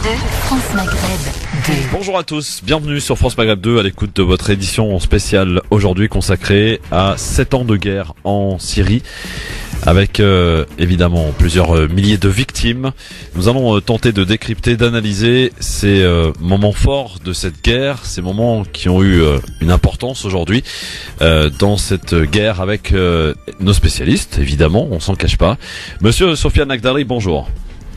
France Maghreb 2. Bonjour à tous, bienvenue sur France Maghreb 2 à l'écoute de votre édition spéciale aujourd'hui consacrée à 7 ans de guerre en Syrie. Avec évidemment plusieurs milliers de victimes. Nous allons tenter de décrypter, d'analyser ces moments forts de cette guerre, ces moments qui ont eu une importance aujourd'hui dans cette guerre avec nos spécialistes, évidemment, on s'en cache pas. Monsieur Sofiane Akdari, bonjour.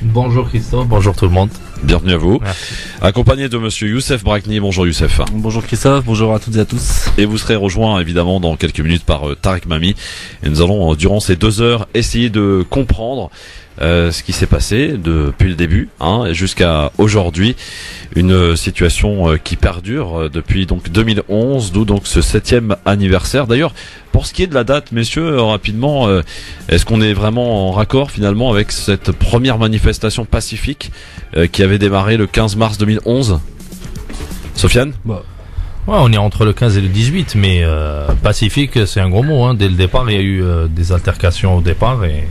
Bonjour Christophe, bonjour tout le monde. Bienvenue à vous. Merci. Accompagné de monsieur Youssef Brakni, bonjour Youssef. Bonjour Christophe, bonjour à toutes et à tous. Et vous serez rejoint évidemment dans quelques minutes par Tarek Mami. Et nous allons durant ces 2 heures essayer de comprendre ce qui s'est passé depuis le début jusqu'à aujourd'hui. Une situation qui perdure depuis donc 2011, d'où donc ce 7e anniversaire. D'ailleurs, pour ce qui est de la date, messieurs, rapidement, est-ce qu'on est vraiment en raccord finalement avec cette première manifestation pacifique qui avait démarré le 15 mars 2011 ? Sofiane ? Ouais, on est entre le 15 et le 18, mais pacifique, c'est un gros mot. Dès le départ, il y a eu des altercations au départ et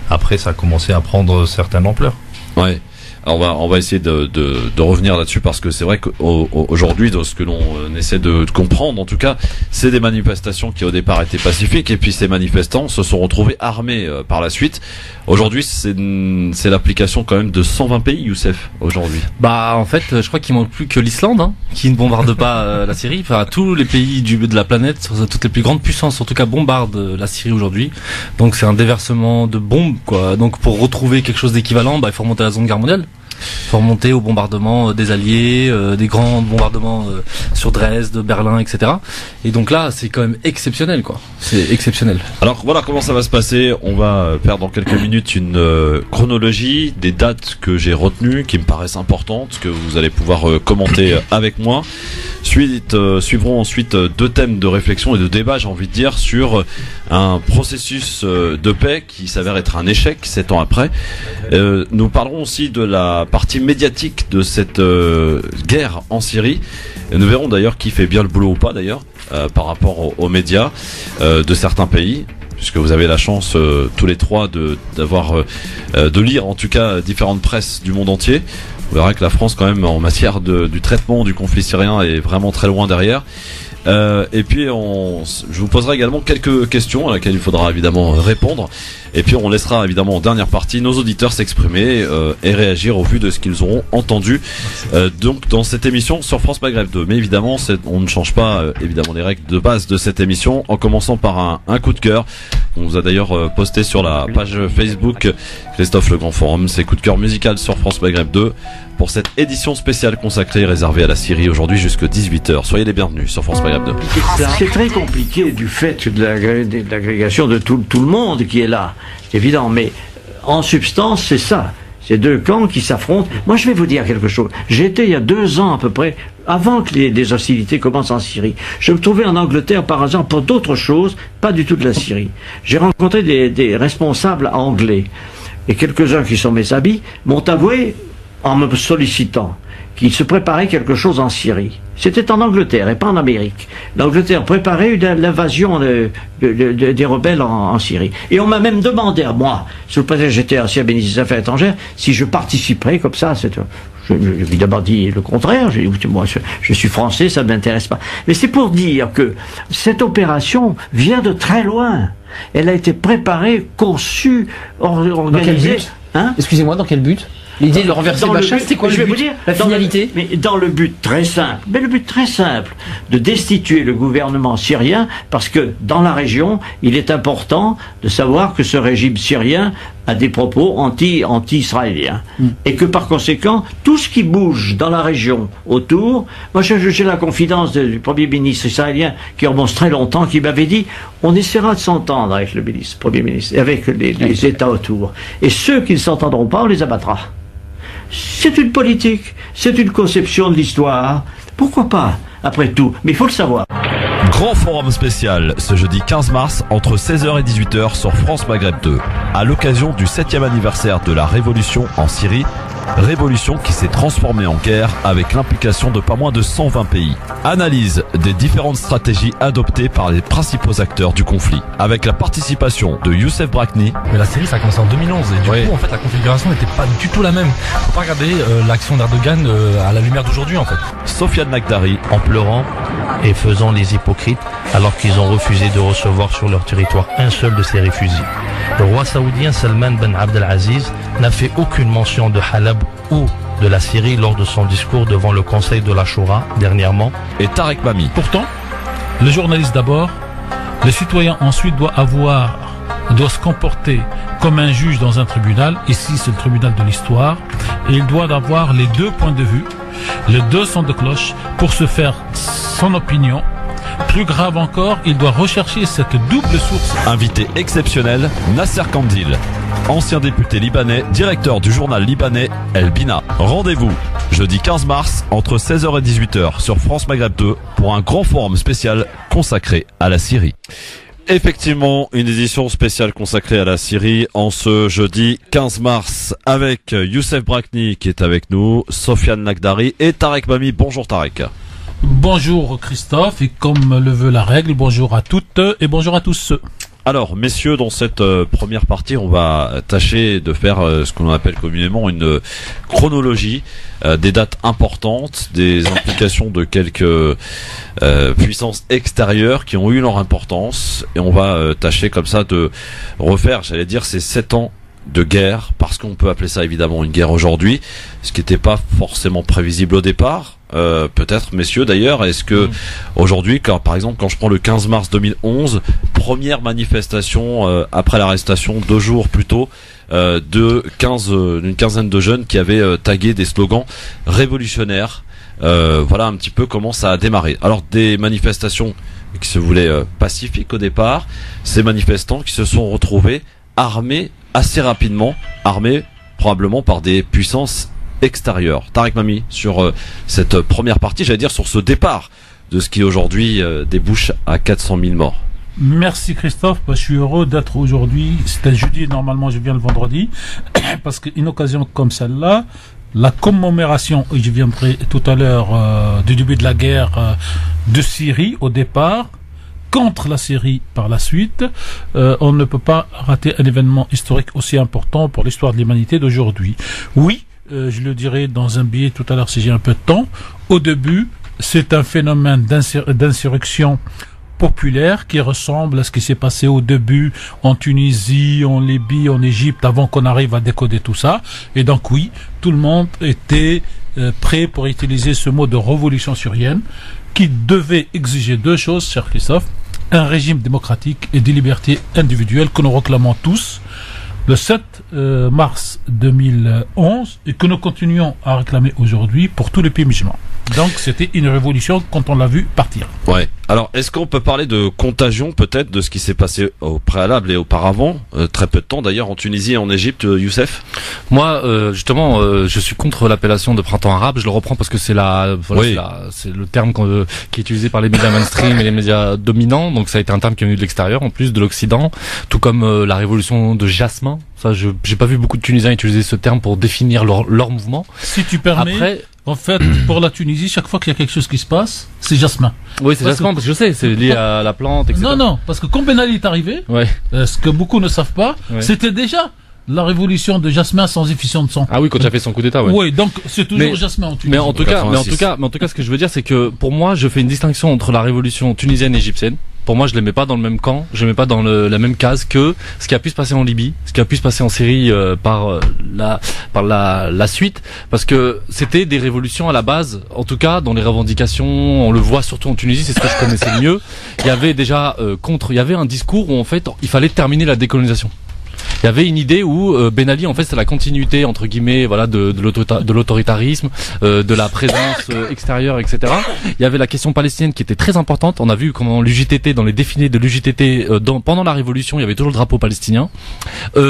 après, ça a commencé à prendre certaine ampleur. Ouais. Alors on va essayer de revenir là-dessus parce que c'est vrai qu'aujourd'hui, de ce que l'on essaie de comprendre, en tout cas, c'est des manifestations qui au départ étaient pacifiques et puis ces manifestants se sont retrouvés armés par la suite. Aujourd'hui, c'est l'application quand même de 120 pays, Youssef, aujourd'hui. Bah en fait, je crois qu'il manque plus que l'Islande, qui ne bombarde pas la Syrie. Enfin, tous les pays de la planète, toutes les plus grandes puissances, en tout cas, bombardent la Syrie aujourd'hui. Donc c'est un déversement de bombes, quoi. Donc pour retrouver quelque chose d'équivalent, il faut remonter à la Seconde Guerre mondiale. Il faut remonter au bombardement des Alliés, des grands bombardements sur Dresde, Berlin, etc. Et donc là, c'est quand même exceptionnel, quoi. C'est exceptionnel. Alors voilà comment ça va se passer. On va faire dans quelques minutes une chronologie des dates que j'ai retenues, qui me paraissent importantes, que vous allez pouvoir commenter avec moi. Suivront ensuite 2 thèmes de réflexion et de débat, j'ai envie de dire, sur un processus de paix qui s'avère être un échec 7 ans après. Nous parlerons aussi de la partie médiatique de cette guerre en Syrie. Et nous verrons d'ailleurs qui fait bien le boulot ou pas d'ailleurs par rapport aux médias de certains pays, puisque vous avez la chance tous les trois de lire en tout cas différentes presses du monde entier. Vous verrez que la France quand même en matière du traitement du conflit syrien est vraiment très loin derrière. Et puis je vous poserai également quelques questions à laquelle il faudra évidemment répondre. Et puis on laissera évidemment en dernière partie nos auditeurs s'exprimer et réagir au vu de ce qu'ils auront entendu donc dans cette émission sur France Maghreb 2. Mais évidemment on ne change pas évidemment les règles de base de cette émission en commençant par un coup de cœur. On vous a d'ailleurs posté sur la page Facebook Christophe Le Grand Forum, c'est coup de cœur musical sur France Maghreb 2 pour cette édition spéciale consacrée réservée à la Syrie aujourd'hui jusqu'à 18h. Soyez les bienvenus sur France Maghreb 2. C'est très compliqué du fait de l'agrégation de tout le monde qui est là, c'est évident, mais en substance c'est ça. Ces 2 camps qui s'affrontent. Moi je vais vous dire quelque chose. J'étais il y a 2 ans à peu près, avant que les hostilités commencent en Syrie. Je me trouvais en Angleterre par hasard pour d'autres choses, pas du tout de la Syrie. J'ai rencontré des responsables anglais. Et quelques-uns qui sont mes amis m'ont avoué, en me sollicitant, qu'il se préparait quelque chose en Syrie. C'était en Angleterre et pas en Amérique. L'Angleterre préparait l'invasion des rebelles en Syrie. Et on m'a même demandé à moi, sous le prétexte que j'étais ancien ministre des Affaires étrangères, si je participerais comme ça. J'ai évidemment dit le contraire. J'ai dit, écoutez, moi, je suis français, ça ne m'intéresse pas. Mais c'est pour dire que cette opération vient de très loin. Elle a été préparée, conçue, organisée. Dans quel but Excusez-moi, dans quel but ? L'idée de renverser Bachar, c'était quoi le but ? La finalité ? Mais dans le but très simple, de destituer le gouvernement syrien, parce que dans la région, il est important de savoir que ce régime syrien a des propos anti-israéliens. Et que par conséquent, tout ce qui bouge dans la région autour, moi j'ai la confidence du Premier ministre israélien qui remonte très longtemps, qui m'avait dit, on essaiera de s'entendre avec le Premier ministre, et avec les États autour. Et ceux qui ne s'entendront pas, on les abattra. C'est une politique, c'est une conception de l'histoire. Pourquoi pas, après tout, mais il faut le savoir. Grand forum spécial ce jeudi 15 mars entre 16h et 18h sur France Maghreb 2. À l'occasion du 7e anniversaire de la révolution en Syrie, Révolution qui s'est transformée en guerre avec l'implication de pas moins de 120 pays. Analyse des différentes stratégies adoptées par les principaux acteurs du conflit. Avec la participation de Youssef Brakni. Mais la série ça a commencé en 2011 et du coup en fait la configuration n'était pas du tout la même. Faut pas regarder l'action d'Erdogan à la lumière d'aujourd'hui en fait. Sofiane Nagdari. En pleurant et faisant les hypocrites alors qu'ils ont refusé de recevoir sur leur territoire un seul de ces réfugiés. Le roi saoudien Salman Ben Abdelaziz n'a fait aucune mention de Halab ou de la Syrie lors de son discours devant le Conseil de la Shura dernièrement. Et Tarek Mami. Pourtant, le journaliste d'abord, le citoyen ensuite doit se comporter comme un juge dans un tribunal. Ici, c'est le tribunal de l'histoire. Et il doit avoir les deux points de vue, les deux sons de cloche pour se faire son opinion. Plus grave encore, il doit rechercher cette double source. Invité exceptionnel, Nasser Kandil, ancien député libanais, directeur du journal libanais El Bina. Rendez-vous jeudi 15 mars entre 16h et 18h sur France Maghreb 2 pour un grand forum spécial consacré à la Syrie. Effectivement, une édition spéciale consacrée à la Syrie en ce jeudi 15 mars avec Youssef Brakni qui est avec nous, Sofiane Nagdari et Tarek Mami. Bonjour Tarek. Bonjour Christophe, et comme le veut la règle, bonjour à toutes et bonjour à tous. Alors, messieurs, dans cette première partie, on va tâcher de faire ce qu'on appelle communément une chronologie des dates importantes, des implications de quelques puissances extérieures qui ont eu leur importance, et on va tâcher comme ça de refaire, j'allais dire, ces 7 ans de guerre, parce qu'on peut appeler ça évidemment une guerre aujourd'hui, ce qui n'était pas forcément prévisible au départ. Peut-être, messieurs, d'ailleurs, est-ce que aujourd'hui, par exemple, quand je prends le 15 mars 2011, première manifestation après l'arrestation 2 jours plus tôt d'une quinzaine de jeunes qui avaient tagué des slogans révolutionnaires. Voilà un petit peu comment ça a démarré. Alors, des manifestations qui se voulaient pacifiques au départ, ces manifestants qui se sont retrouvés armés assez rapidement, armés probablement par des puissances extérieures. Tarek Mami, sur cette première partie, j'allais dire sur ce départ de ce qui aujourd'hui débouche à 400 000 morts. Merci Christophe, je suis heureux d'être aujourd'hui, c'est un jeudi, normalement je viens le vendredi, parce qu'une occasion comme celle-là, la commémoration, et je viendrai tout à l'heure, du début de la guerre de Syrie au départ, contre la Syrie par la suite, on ne peut pas rater un événement historique aussi important pour l'histoire de l'humanité d'aujourd'hui. Oui, je le dirai dans un billet tout à l'heure si j'ai un peu de temps. Au début, c'est un phénomène d'insurrection populaire qui ressemble à ce qui s'est passé au début en Tunisie, en Libye, en Égypte, avant qu'on arrive à décoder tout ça. Et donc oui, tout le monde était prêt pour utiliser ce mot de révolution syrienne qui devait exiger 2 choses, cher Christophe: un régime démocratique et des libertés individuelles que nous réclamons tous le 7 mars 2011 et que nous continuons à réclamer aujourd'hui pour tous les pays musulmans. Donc c'était une révolution quand on l'a vu partir. Ouais. Alors, est-ce qu'on peut parler de contagion peut-être de ce qui s'est passé au préalable et auparavant, très peu de temps d'ailleurs, en Tunisie et en Égypte, Youssef? Moi, justement, je suis contre l'appellation de printemps arabe. Je le reprends parce que c'est c'est le terme qui est utilisé par les médias mainstream et les médias dominants. Donc ça a été un terme qui est venu de l'extérieur, en plus de l'Occident, tout comme la révolution de Jasmin. Ça, j'ai pas vu beaucoup de Tunisiens utiliser ce terme pour définir leur mouvement. Si tu permets. Après, en fait, pour la Tunisie, chaque fois qu'il y a quelque chose qui se passe, c'est Jasmin. Oui, c'est Jasmin, parce que je sais, c'est lié à la plante, etc. Non, parce que quand Ben Ali est arrivé, ce que beaucoup ne savent pas, c'était déjà la révolution de Jasmin sans effusion de sang. Ah oui, quand il a fait son coup d'état, Oui, donc c'est toujours Jasmin en Tunisie. Mais en tout cas, ce que je veux dire, c'est que pour moi, je fais une distinction entre la révolution tunisienne et égyptienne. Pour moi, je les mets pas dans le même camp, je les mets pas dans la même case que ce qui a pu se passer en Libye, ce qui a pu se passer en Syrie par la suite, parce que c'était des révolutions à la base, en tout cas dans les revendications, on le voit surtout en Tunisie, c'est ce que je connaissais le mieux. Il y avait déjà il y avait un discours où en fait il fallait terminer la décolonisation. Il y avait une idée où Ben Ali, en fait, c'est la continuité entre guillemets, voilà, de l'autoritarisme, de la présence extérieure, etc. Il y avait la question palestinienne qui était très importante. On a vu comment l'UJTT, dans les défilés de l'UJTT, pendant la révolution, il y avait toujours le drapeau palestinien.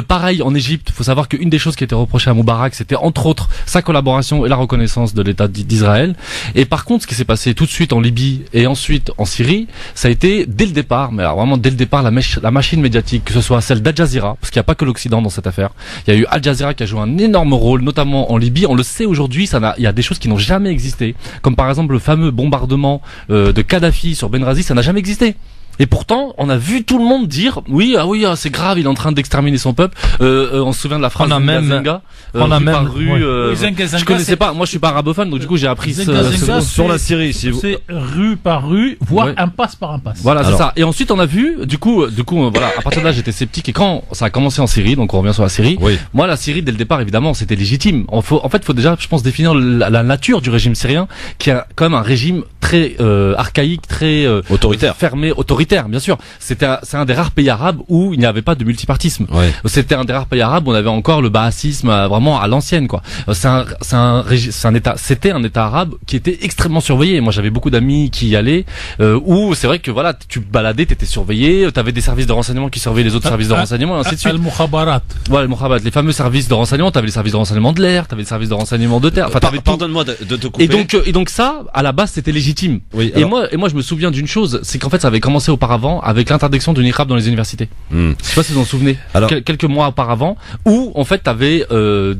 Pareil en Égypte, il faut savoir qu'une des choses qui était reprochée à Moubarak, c'était entre autres sa collaboration et la reconnaissance de l'État d'Israël. Et par contre, ce qui s'est passé tout de suite en Libye et ensuite en Syrie, ça a été dès le départ, mais alors vraiment dès le départ, la machine médiatique, que ce soit celle d'Al Jazeera, parce qu'il n'y a pas que que l'Occident dans cette affaire. Il y a eu Al Jazeera qui a joué un énorme rôle, notamment en Libye. On le sait aujourd'hui, il y a des choses qui n'ont jamais existé, comme par exemple le fameux bombardement de Kadhafi sur Benghazi, ça n'a jamais existé. Et pourtant, on a vu tout le monde dire oui, c'est grave, il est en train d'exterminer son peuple. On se souvient de la phrase Zenga, je connaissais pas. Moi, je suis pas arabophone, donc du coup, j'ai appris sur la Syrie. C'est rue par rue, voire impasse par impasse. Voilà, c'est ça. Et ensuite, on a vu, du coup, voilà, à partir de là, j'étais sceptique. Et quand ça a commencé en Syrie, donc on revient sur la Syrie. Oui. Moi, la Syrie, dès le départ, évidemment, c'était légitime. En fait, faut déjà, je pense, définir la nature du régime syrien, qui a quand même un régime très archaïque, très autoritaire, fermé, autoritaire, bien sûr. C'est un des rares pays arabes où il n'y avait pas de multipartisme. Ouais. C'était un des rares pays arabes où on avait encore le baasisme vraiment à l'ancienne, quoi. C'était un État arabe qui était extrêmement surveillé. Moi, j'avais beaucoup d'amis qui y allaient, où c'est vrai que voilà, tu te baladais, t'étais surveillé, t'avais des services de renseignement qui surveillaient les autres services de renseignement, et ainsi de suite. Voilà, les fameux services de renseignement. T'avais les services de renseignement de l'air, t'avais les services de renseignement de terre. Enfin, pardonne-moi de te couper. Et donc ça, à la base, c'était légitime. Oui, et moi, je me souviens d'une chose, c'est qu'en fait, ça avait commencé auparavant avec l'interdiction du niqab dans les universités. Je sais pas si vous en souvenez. Alors, quelques mois auparavant, où en fait, t'avais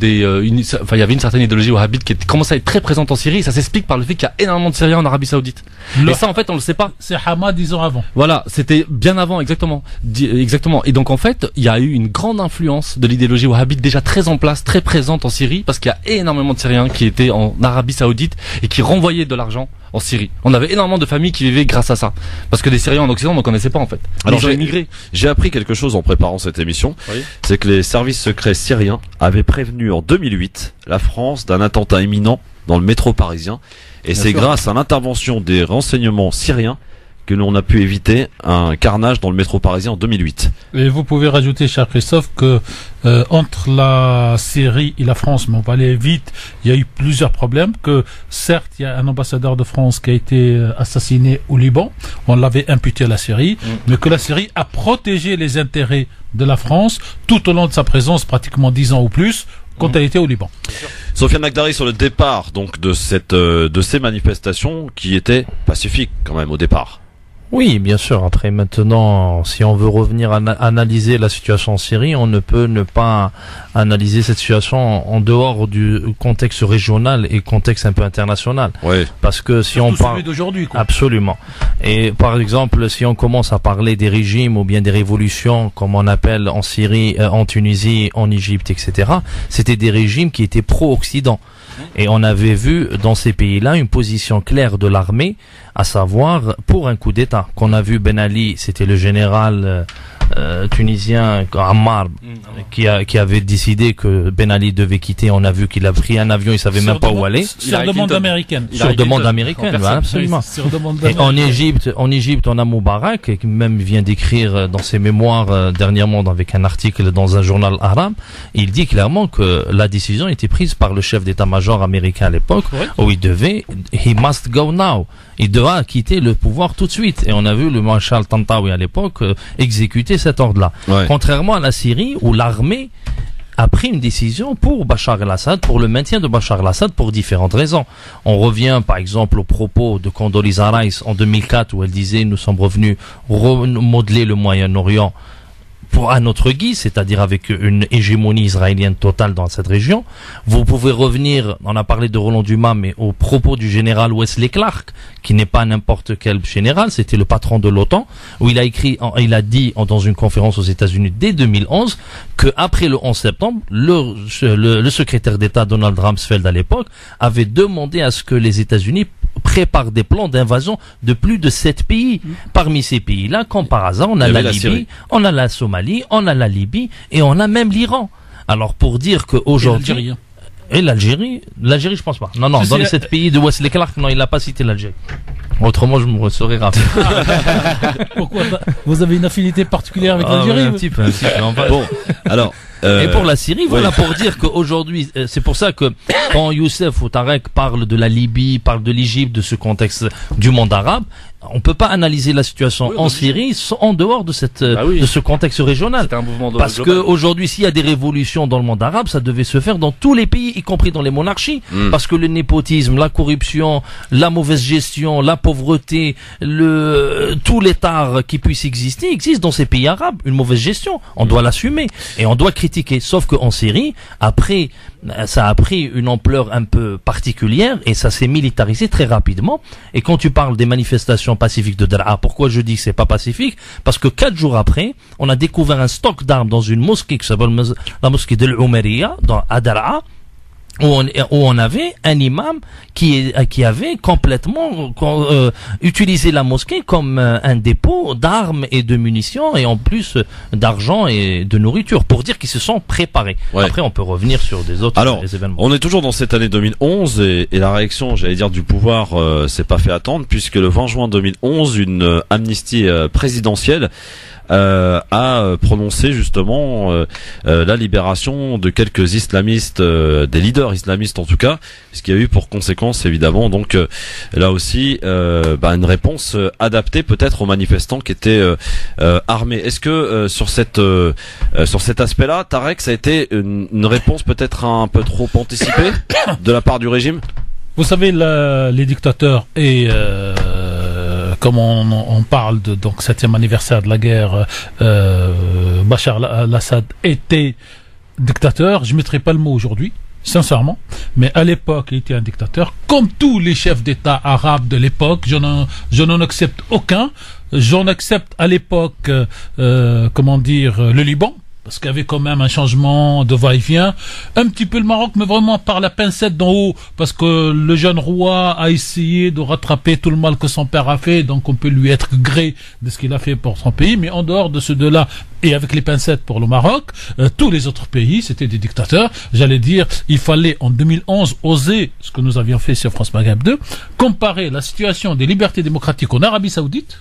il y avait une certaine idéologie wahhabite qui commençait à être très présente en Syrie. Et ça s'explique par le fait qu'il y a énormément de Syriens en Arabie Saoudite. Et ça, en fait, on le sait pas. C'est Hamad 10 ans avant. Voilà, c'était bien avant, exactement. Et donc, en fait, il y a eu une grande influence de l'idéologie wahhabite déjà très en place, très présente en Syrie, parce qu'il y a énormément de Syriens qui étaient en Arabie Saoudite et qui renvoyaient de l'argent en Syrie. On avait énormément de familles qui vivaient grâce à ça. Parce que des Syriens en Occident, on ne connaissait pas, en fait. Alors, j'ai appris quelque chose en préparant cette émission. Oui. C'est que les services secrets syriens avaient prévenu en 2008 la France d'un attentat imminent dans le métro parisien. Et c'est grâce à l'intervention des renseignements syriens que l'on a pu éviter un carnage dans le métro parisien en 2008. Et vous pouvez rajouter, cher Christophe, que entre la Syrie et la France, mais on va aller vite, il y a eu plusieurs problèmes, que certes, il y a un ambassadeur de France qui a été assassiné au Liban, on l'avait imputé à la Syrie, mais que la Syrie a protégé les intérêts de la France tout au long de sa présence, pratiquement 10 ans ou plus, quand elle était au Liban. Sofiane Lakhdari, sur le départ donc de ces manifestations qui étaient pacifiques quand même au départ. Oui, bien sûr. Après, maintenant, si on veut revenir à analyser la situation en Syrie, on ne peut ne pas analyser cette situation en dehors du contexte régional et contexte un peu international. Oui. Parce que si on parle d'aujourd'hui, quoi. Absolument. Et par exemple, si on commence à parler des régimes ou bien des révolutions, comme on appelle en Syrie, en Tunisie, en Égypte, etc., c'était des régimes qui étaient pro-Occident. Et on avait vu dans ces pays-là une position claire de l'armée, à savoir pour un coup d'État. Qu'on a vu Ben Ali, c'était le général tunisien Ammar qui avait décidé que Ben Ali devait quitter. On a vu qu'il a pris un avion, il savait même pas où aller. Sur demande américaine. Sur demande américaine, voilà, absolument. Et en Égypte, on a Moubarak qui même vient d'écrire dans ses mémoires dernièrement avec un article dans un journal arabe. Il dit clairement que la décision était prise par le chef d'état-major américain à l'époque, où il devait, he must go now. Il devra quitter le pouvoir tout de suite. Et on a vu le maréchal Tantawi à l'époque exécuter cet ordre-là. Ouais. Contrairement à la Syrie, où l'armée a pris une décision pour Bachar el-Assad, pour le maintien de Bachar el-Assad pour différentes raisons. On revient par exemple au propos de Condoleezza Rice en 2004 où elle disait nous sommes revenus remodeler le Moyen-Orient à notre guise, c'est-à-dire avec une hégémonie israélienne totale dans cette région. Vous pouvez revenir, on a parlé de Roland Dumas, mais au propos du général Wesley Clark, qui n'est pas n'importe quel général, c'était le patron de l'OTAN, où il a dit dans une conférence aux États-Unis dès 2011 que après le 11 septembre, le secrétaire d'État Donald Rumsfeld à l'époque avait demandé à ce que les États-Unis préparent des plans d'invasion de plus de 7 pays. Parmi ces pays-là, comme par hasard, on a la Libye, on a la Somalie, on a la Libye et on a même l'Iran. Alors pour dire qu'aujourd'hui... Et l'Algérie, je pense pas. Non, dans les 7 pays de Wesley Clark, non, il n'a pas cité l'Algérie. Autrement, je me serais rappelé. Pourquoi vous avez une affinité particulière avec l'Algérie? Un petit peu. Bon, alors... Et pour la Syrie, voilà, pour dire qu'aujourd'hui, c'est pour ça que quand Youssef ou Tarek parle de la Libye, parle de l'Égypte, de ce contexte du monde arabe, on peut pas analyser la situation en Syrie en dehors de de ce contexte régional. C'est un mouvement Parce que aujourd'hui, s'il y a des révolutions dans le monde arabe, ça devait se faire dans tous les pays, y compris dans les monarchies. Parce que le népotisme, la corruption, la mauvaise gestion, la pauvreté, tout l'état qui puisse exister existe dans ces pays arabes. Une mauvaise gestion, on doit l'assumer et on doit critiquer. Sauf qu'en Syrie, après, ça a pris une ampleur un peu particulière et ça s'est militarisé très rapidement. Et quand tu parles des manifestations pacifiques de Daraa, pourquoi je dis que c'est pas pacifique? Parce que 4 jours après, on a découvert un stock d'armes dans une mosquée qui s'appelle la mosquée de l'Oumariya, à Daraa, où on avait un imam qui avait complètement utilisé la mosquée comme un dépôt d'armes et de munitions et en plus d'argent et de nourriture pour dire qu'ils se sont préparés. Ouais. Après on peut revenir sur des autres événements. On est toujours dans cette année 2011 et la réaction, j'allais dire, du pouvoir s'est pas fait attendre puisque le 20 juin 2011, une amnistie présidentielle a prononcé justement la libération de quelques islamistes, des leaders islamistes en tout cas, ce qui a eu pour conséquence évidemment donc là aussi une réponse adaptée peut-être aux manifestants qui étaient armés. Est-ce que sur cet aspect-là, Tarek, ça a été une réponse peut-être un peu trop anticipée de la part du régime? Vous savez, les dictateurs et comme on parle de donc 7e anniversaire de la guerre, Bachar al-Assad était dictateur. Je mettrai pas le mot aujourd'hui, sincèrement, mais à l'époque il était un dictateur, comme tous les chefs d'État arabes de l'époque. Je n'en accepte aucun. J'en accepte à l'époque, le Liban, parce qu'il y avait quand même un changement de va-et-vient. Un petit peu le Maroc, mais vraiment par la pincette d'en haut, parce que le jeune roi a essayé de rattraper tout le mal que son père a fait, donc on peut lui être gré de ce qu'il a fait pour son pays, mais en dehors de ce deux-là, et avec les pincettes pour le Maroc, tous les autres pays, c'était des dictateurs. J'allais dire, il fallait en 2011 oser, ce que nous avions fait sur France Maghreb 2, comparer la situation des libertés démocratiques en Arabie Saoudite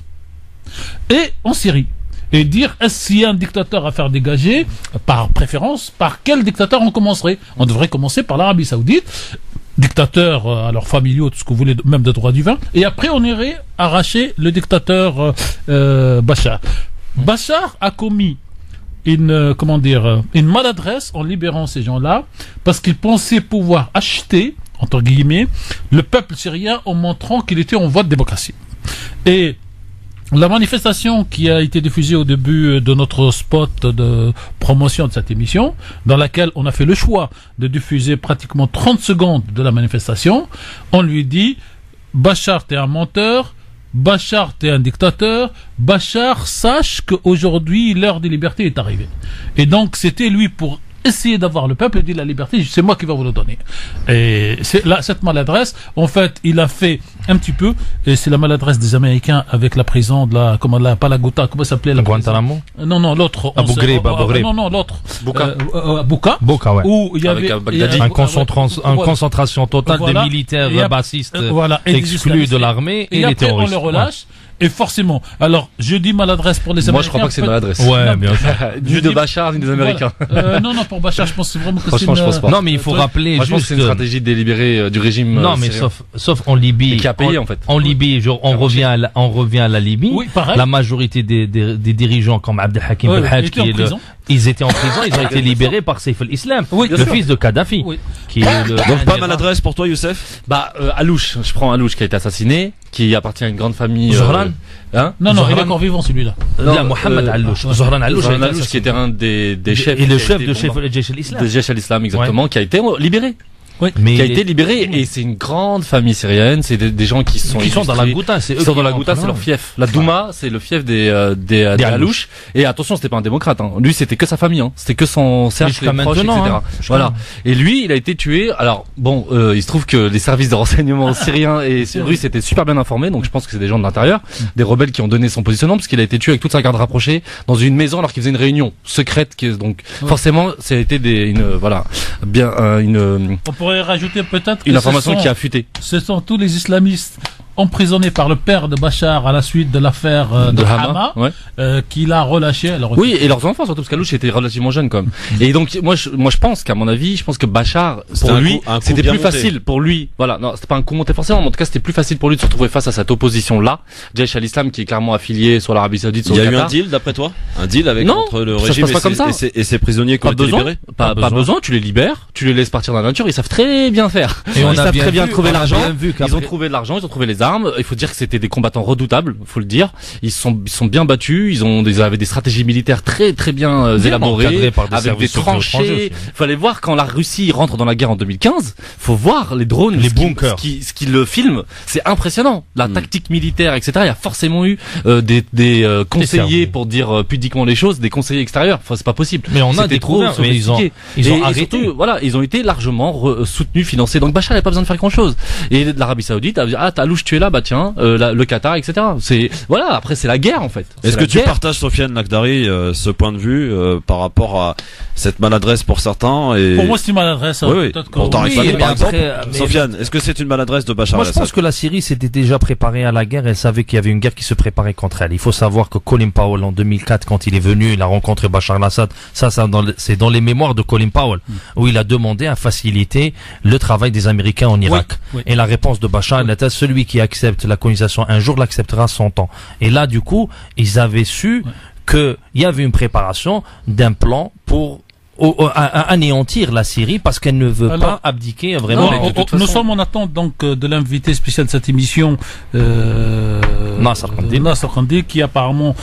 et en Syrie. Et dire, est-ce qu'il y a un dictateur à faire dégager, par préférence, par quel dictateur on commencerait? On devrait commencer par l'Arabie Saoudite, dictateur, alors familiaux, tout ce que vous voulez, même de droit divin, et après on irait arracher le dictateur Bachar. Bachar a commis une maladresse en libérant ces gens-là, parce qu'il pensait pouvoir acheter, entre guillemets, le peuple syrien en montrant qu'il était en voie de démocratie. Et la manifestation qui a été diffusée au début de notre spot de promotion de cette émission, dans laquelle on a fait le choix de diffuser pratiquement 30 secondes de la manifestation, on lui dit « Bachar, t'es un menteur, Bachar, t'es un dictateur, Bachar, sache qu'aujourd'hui, l'heure des libertés est arrivée. » Et donc, c'était lui pour essayer d'avoir le peuple et dire la liberté, c'est moi qui vais vous le donner. Et c'est là, cette maladresse, en fait, il a fait un petit peu, et c'est la maladresse des Américains avec la prison de pas la Ghouta, comment s'appelait la Guantanamo? Non, l'autre. Abu Ghraib. Non, l'autre. Bouka, ouais. Où il y avait une concentration totale des militaires bassistes exclus de l'armée et les terroristes. On le relâche. Et forcément, alors je dis maladresse pour les Américains. Moi je crois pas que c'est une maladresse. Ouais, bien sûr. Ni de Bachar ni des Américains. Non, pour Bachar, je pense que c'est vraiment que franchement, je pense pas. Non, mais il faut rappeler. Moi, je pense que c'est une stratégie délibérée du régime. Non, mais sauf en Libye. Et qui a payé en fait. En Libye, on revient à la Libye. Oui, pareil. La majorité des dirigeants comme Abdelhakim Belhadj, ils étaient en prison, ils ont été libérés par Saif al-Islam, le fils de Kadhafi. Donc pas maladresse pour toi, Youssef? Alouche, je prends Alouche qui a été assassiné, qui appartient à une grande famille. Zohran? Non, il est encore vivant celui-là. Mohamed Alouche. Zohran Alouche qui était un des chefs. Et le chef de Jaish al-Islam. De Jaish al-Islam, exactement, qui a été libéré. Oui. Qui a été libéré, et c'est une grande famille syrienne, c'est des gens qui sont dans la Ghouta, c'est eux qui sont dans la Ghouta, c'est leur fief. La Douma, c'est le fief des Alouches. Et attention, c'était pas un démocrate, hein. Lui, c'était que sa famille, hein. C'était que son cercle proche, etc. Voilà. Et lui, il a été tué. Alors, bon, il se trouve que les services de renseignement syriens et russes étaient super bien informés, donc je pense que c'est des gens de l'intérieur, des rebelles qui ont donné son positionnement, parce qu'il a été tué avec toute sa garde rapprochée dans une maison alors qu'il faisait une réunion secrète, donc forcément, ça a été On pourrait rajouter peut-être une information qui a fuité. Ce sont tous les islamistes emprisonné par le père de Bachar à la suite de l'affaire de Hama, qu'il a relâché. Oui, et leurs enfants surtout, parce qu'Alouche était relativement jeune quand même. Et donc moi je pense qu'à mon avis, je pense que Bachar, pour lui, c'était plus facile pour lui. Voilà, non, c'était pas un coup monté forcément, mais en tout cas c'était plus facile pour lui de se retrouver face à cette opposition là. Jaish al-Islam qui est clairement affilié sur l'Arabie Saoudite. Il y a eu un deal d'après toi, un deal avec entre le régime et ses prisonniers qui ont été libérés. Pas besoin, tu les libères, tu les laisses partir dans la nature, ils savent très bien faire. Et ils savent très bien trouver l'argent. Ils ont trouvé de l'argent, ils ont trouvé les armes. Il faut dire que c'était des combattants redoutables, faut le dire. Ils sont bien battus, ils avaient des stratégies militaires très bien élaborées, avec des tranchées. Fallait voir quand la Russie rentre dans la guerre en 2015, faut voir les drones, les bunkers, ce qui le filme, c'est impressionnant. La tactique militaire, etc. Il y a forcément eu des conseillers pour dire pudiquement les choses, des conseillers extérieurs. Enfin, c'est pas possible. Mais on a des trouvé, mais ils ont arrêté. Et surtout, voilà, ils ont été largement soutenus, financés. Donc Bachar n'avait pas besoin de faire grand chose. Et l'Arabie Saoudite a dit Talouche, tu es là, bah tiens, le Qatar, etc. C'est voilà. Après, c'est la guerre en fait. Est-ce que tu partages, Sofiane Lakhdari, ce point de vue par rapport à cette maladresse pour certains et... Pour moi, c'est une maladresse. Oui. On t'arrive pas par exemple. Sofiane, est-ce que c'est une maladresse de Bachar al-Assad? Moi, je pense que la Syrie s'était déjà préparée à la guerre. Elle savait qu'il y avait une guerre qui se préparait contre elle. Il faut savoir que Colin Powell, en 2004, quand il est venu, il a rencontré Bachar al-Assad. C'est dans les mémoires de Colin Powell, où il a demandé à faciliter le travail des Américains en Irak. Oui. Et la réponse de Bachar était celui qui accepte la colonisation un jour l'acceptera 100 ans. Et là, du coup, ils avaient su qu'il y avait une préparation d'un plan pour anéantir la Syrie parce qu'elle ne veut pas abdiquer vraiment. Nous sommes en attente donc de l'invité spécial de cette émission, Nasser Khandil, qui apparemment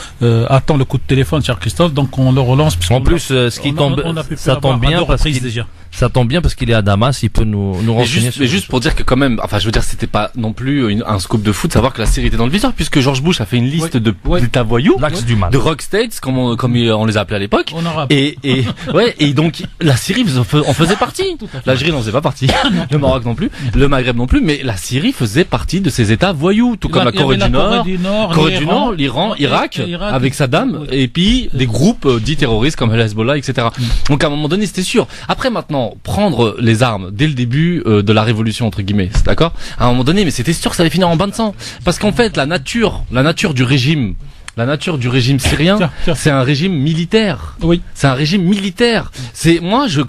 attend le coup de téléphone, cher Christophe. Donc on le relance. En plus, ce qui tombe, ça tombe bien parce qu'il déjà. Ça tombe bien parce qu'il est à Damas, il peut nous renseigner. Mais juste pour dire que quand même, enfin je veux dire, c'était pas non plus un scoop de foot de savoir que la Syrie était dans le viseur, puisque George Bush a fait une liste d'États voyous, de rock states, comme on les appelait à l'époque. Et donc la Syrie en faisait partie. L'Algérie n'en faisait pas partie, le Maroc non plus, le Maghreb non plus, mais la Syrie faisait partie de ces États voyous, tout comme la Corée du Nord, l'Iran, Irak, avec Saddam, et puis des groupes dits terroristes comme le Hezbollah, etc. Donc à un moment donné, c'était sûr. Après maintenant, prendre les armes dès le début de la révolution entre guillemets, c'est d'accord. À un moment donné, mais c'était sûr que ça allait finir en bain de sang, parce qu'en fait, la nature du régime syrien, c'est un régime militaire. Oui. C'est un régime militaire.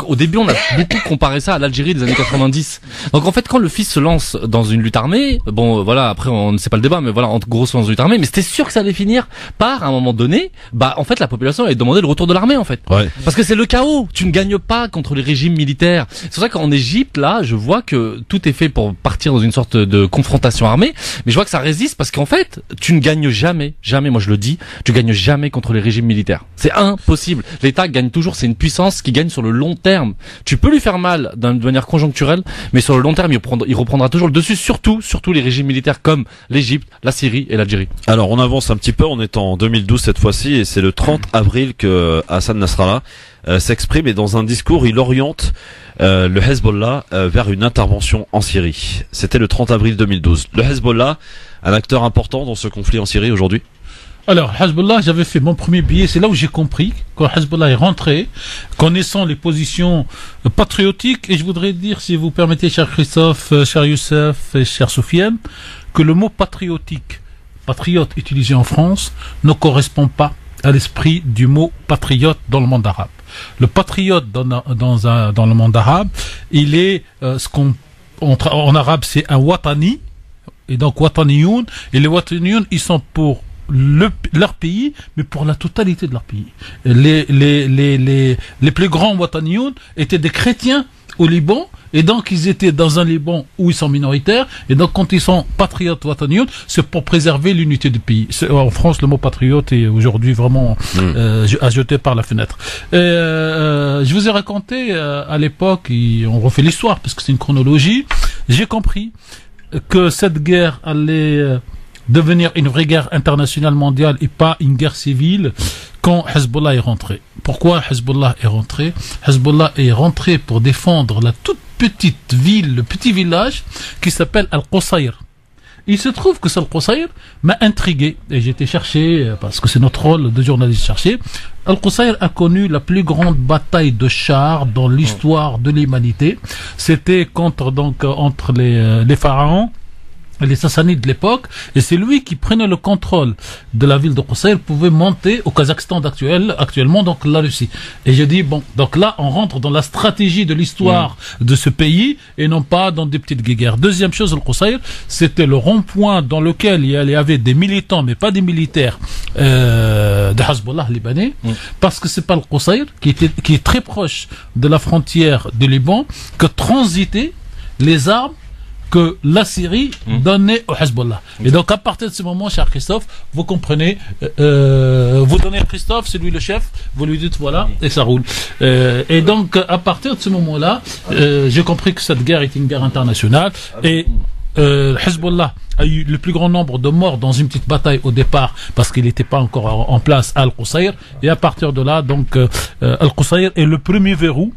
Au début, on a beaucoup comparé ça à l'Algérie des années 90. Donc, en fait, quand le fils se lance dans une lutte armée, voilà, après, on ne sait pas le débat, mais voilà, en gros, se lance dans une lutte armée, mais c'était sûr que ça allait finir par, à un moment donné, en fait, la population allait demander le retour de l'armée, en fait. Ouais. Parce que c'est le chaos. Tu ne gagnes pas contre les régimes militaires. C'est pour ça qu'en Égypte, là, je vois que tout est fait pour partir dans une sorte de confrontation armée, mais je vois que ça résiste parce qu'en fait, tu ne gagnes jamais, moi je le dis, tu gagnes jamais contre les régimes militaires. C'est impossible. L'État gagne toujours, c'est une puissance qui gagne sur le long terme. Tu peux lui faire mal de manière conjoncturelle, mais sur le long terme, il reprendra toujours le dessus, surtout les régimes militaires comme l'Égypte, la Syrie et l'Algérie. Alors on avance un petit peu, on est en 2012 cette fois-ci, et c'est le 30 avril que Hassan Nasrallah s'exprime, et dans un discours, il oriente le Hezbollah vers une intervention en Syrie. C'était le 30 avril 2012. Le Hezbollah, un acteur important dans ce conflit en Syrie aujourd'hui? Alors, Hezbollah, j'avais fait mon premier billet, c'est là où j'ai compris, quand Hezbollah est rentré, connaissant les positions patriotiques, et je voudrais dire, si vous permettez, cher Christophe, cher Youssef et cher Sofiane, que le mot patriote utilisé en France ne correspond pas à l'esprit du mot patriote dans le monde arabe. Le patriote dans le monde arabe, il est en arabe c'est un watani, et donc wataniyoun, et les wataniyoun, ils sont pour leur pays, mais pour la totalité de leur pays. Les plus grands wataniyoun étaient des chrétiens au Liban, et donc ils étaient dans un Liban où ils sont minoritaires, et donc quand ils sont patriotes wataniyoun, c'est pour préserver l'unité du pays. En France, le mot patriote est aujourd'hui vraiment à jeter par la fenêtre. Je vous ai raconté à l'époque, on refait l'histoire parce que c'est une chronologie, j'ai compris que cette guerre allait devenir une vraie guerre internationale mondiale et pas une guerre civile quand Hezbollah est rentré. Pourquoi Hezbollah est rentré? Hezbollah est rentré pour défendre la toute petite ville, le petit village qui s'appelle Al-Qusayr. Il se trouve que Al-Qusayr m'a intrigué et j'ai été chercher, parce que c'est notre rôle de journaliste chercher. Al-Qusayr a connu la plus grande bataille de chars dans l'histoire de l'humanité. C'était entre les pharaons les Sassanides de l'époque, et c'est lui qui prenait le contrôle de la ville de Qusayr, pouvait monter au Kazakhstan actuellement, donc la Russie. Et je dis, bon, donc là, on rentre dans la stratégie de l'histoire de ce pays, et non pas dans des petites guerres. Deuxième chose, le Qusayr, c'était le rond-point dans lequel il y avait des militants, mais pas des militaires, de Hezbollah libanais, parce que c'est pas le Qusayr, qui est très proche de la frontière du Liban, que transitaient les armes que la Syrie donnait au Hezbollah. Et donc, à partir de ce moment, cher Christophe, vous comprenez, vous donnez à Christophe, c'est lui le chef, vous lui dites voilà, et ça roule. Et donc, à partir de ce moment-là, j'ai compris que cette guerre est une guerre internationale, et Hezbollah a eu le plus grand nombre de morts dans une petite bataille au départ, parce qu'il n'était pas encore en place à Al-Qusayr, et à partir de là, donc, Al-Qusayr est le premier verrou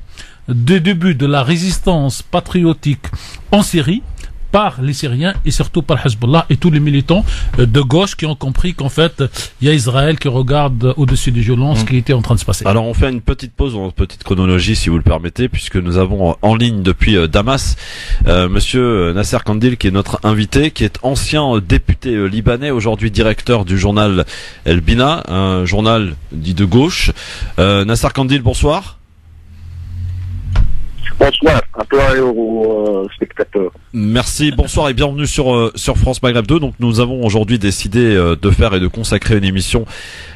du début de la résistance patriotique en Syrie, par les Syriens et surtout par Hezbollah et tous les militants de gauche qui ont compris qu'en fait il y a Israël qui regarde au-dessus du violon ce qui était en train de se passer. Alors on fait une petite pause dans notre petite chronologie si vous le permettez, puisque nous avons en ligne depuis Damas monsieur Nasser Kandil qui est notre invité, qui est ancien député libanais, aujourd'hui directeur du journal El Bina, un journal dit de gauche. Nasser Kandil, bonsoir. Bonsoir à toi et aux spectateurs. Merci, bonsoir et bienvenue sur France Maghreb 2. Donc nous avons aujourd'hui décidé de faire et de consacrer une émission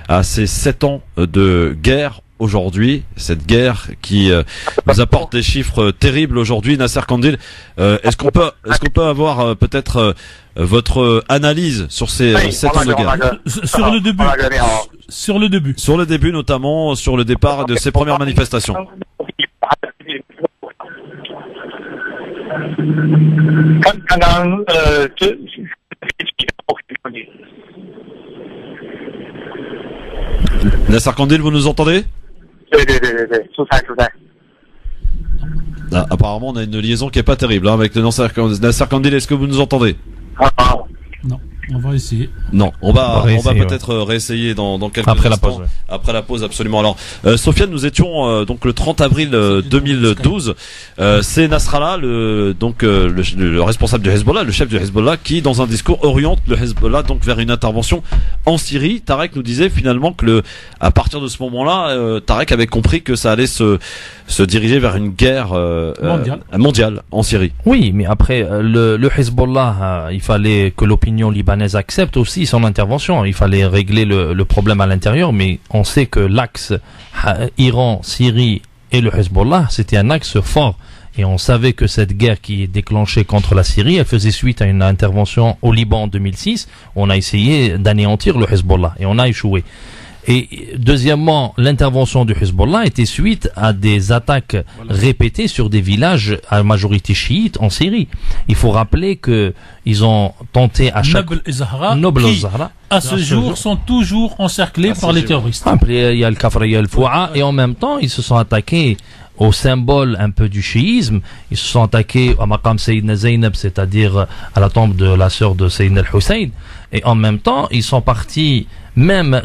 à ces 7 ans de guerre aujourd'hui. Cette guerre qui nous apporte des chiffres terribles aujourd'hui. Nasser Kandil, est-ce qu'on peut avoir peut-être votre analyse sur ces 7 ans de guerre? Sur le début. Sur le début notamment, sur le départ de ces premières manifestations. Nasser Kandil, vous nous entendez? Ah, apparemment, on a une liaison qui est pas terrible avec le Nasser Kandil. Est-ce que vous nous entendez? Non, on va essayer. Non, on va peut-être réessayer dans quelques après instants. La pause, ouais. Après la pause, absolument. Alors, Sofiane, nous étions donc le 30 avril 2012. C'est Nasrallah, le responsable du Hezbollah, le chef du Hezbollah, qui, dans un discours, oriente le Hezbollah donc vers une intervention en Syrie. Tarek nous disait finalement que à partir de ce moment-là, Tarek avait compris que ça allait se diriger vers une guerre mondiale en Syrie. Oui, mais après le Hezbollah, il fallait que l'opinion libanaise accepte aussi son intervention. Il fallait régler le problème à l'intérieur, mais on sait que l'axe Iran, Syrie et le Hezbollah, c'était un axe fort. Et on savait que cette guerre qui est déclenchée contre la Syrie, elle faisait suite à une intervention au Liban en 2006. On a essayé d'anéantir le Hezbollah et on a échoué. Et deuxièmement, l'intervention du Hezbollah était suite à des attaques répétées sur des villages à majorité chiite en Syrie. Il faut rappeler que ils ont tenté à chaque Noble et Zahra, à ce jour sont toujours encerclés par les terroristes. Après, il y a le Kafr, il y a le Fou'a, et en même temps, ils se sont attaqués au symbole un peu du chiisme. Ils se sont attaqués à Maqam Sayyidina Zaynab, c'est-à-dire à la tombe de la sœur de Sayyidina al-Hussein. Et en même temps, ils sont partis même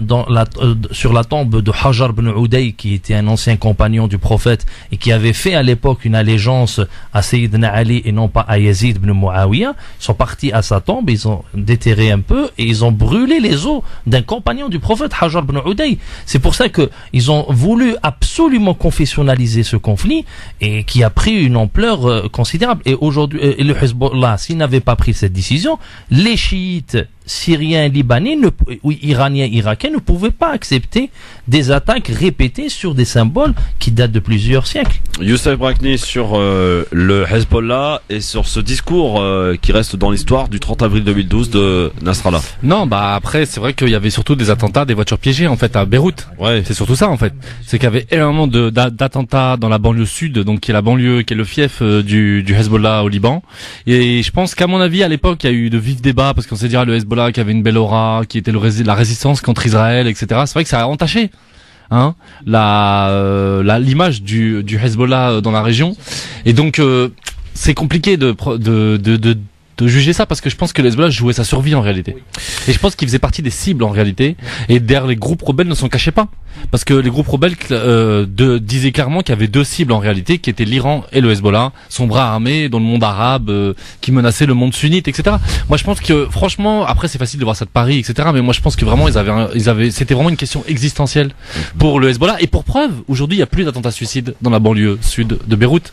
sur la tombe de Hajar ibn Uday, qui était un ancien compagnon du prophète et qui avait fait à l'époque une allégeance à Sayyidina Ali et non pas à Yazid ibn Muawiyah. Ils sont partis à sa tombe, ils ont déterré un peu et ils ont brûlé les os d'un compagnon du prophète, Hajar ibn Uday. C'est pour ça que ils ont voulu absolument confessionnaliser ce conflit et qui a pris une ampleur considérable. Et aujourd'hui, le Hezbollah, s'il n'avait pas pris cette décision, les chiites syriens, libanais, iraniens, irakiens ne pouvaient pas accepter des attaques répétées sur des symboles qui datent de plusieurs siècles. Youssef Brakni sur le Hezbollah et sur ce discours qui reste dans l'histoire du 30 avril 2012 de Nasrallah. Non, bah après c'est vrai qu'il y avait surtout des attentats, des voitures piégées en fait à Beyrouth. Ouais, c'est surtout ça en fait. C'est qu'il y avait énormément d'attentats dans la banlieue sud, donc qui est la banlieue, qui est le fief du Hezbollah au Liban. Et je pense qu'à mon avis à l'époque il y a eu de vifs débats parce qu'on s'est dit le Hezbollah qui avait une belle aura, qui était la résistance contre Israël, etc. C'est vrai que ça a entaché l'image du Hezbollah dans la région. Et donc c'est compliqué de de juger ça parce que je pense que le Hezbollah jouait sa survie en réalité. Et je pense qu'il faisait partie des cibles en réalité. Et derrière les groupes rebelles ne s'en cachaient pas. Parce que les groupes rebelles disaient clairement qu'il y avait deux cibles en réalité, qui étaient l'Iran et le Hezbollah, son bras armé dans le monde arabe, qui menaçait le monde sunnite, etc. Moi je pense que franchement, après c'est facile de voir ça de Paris, etc. Mais moi je pense que vraiment c'était vraiment une question existentielle pour le Hezbollah. Et pour preuve, aujourd'hui il n'y a plus d'attentats suicides dans la banlieue sud de Beyrouth.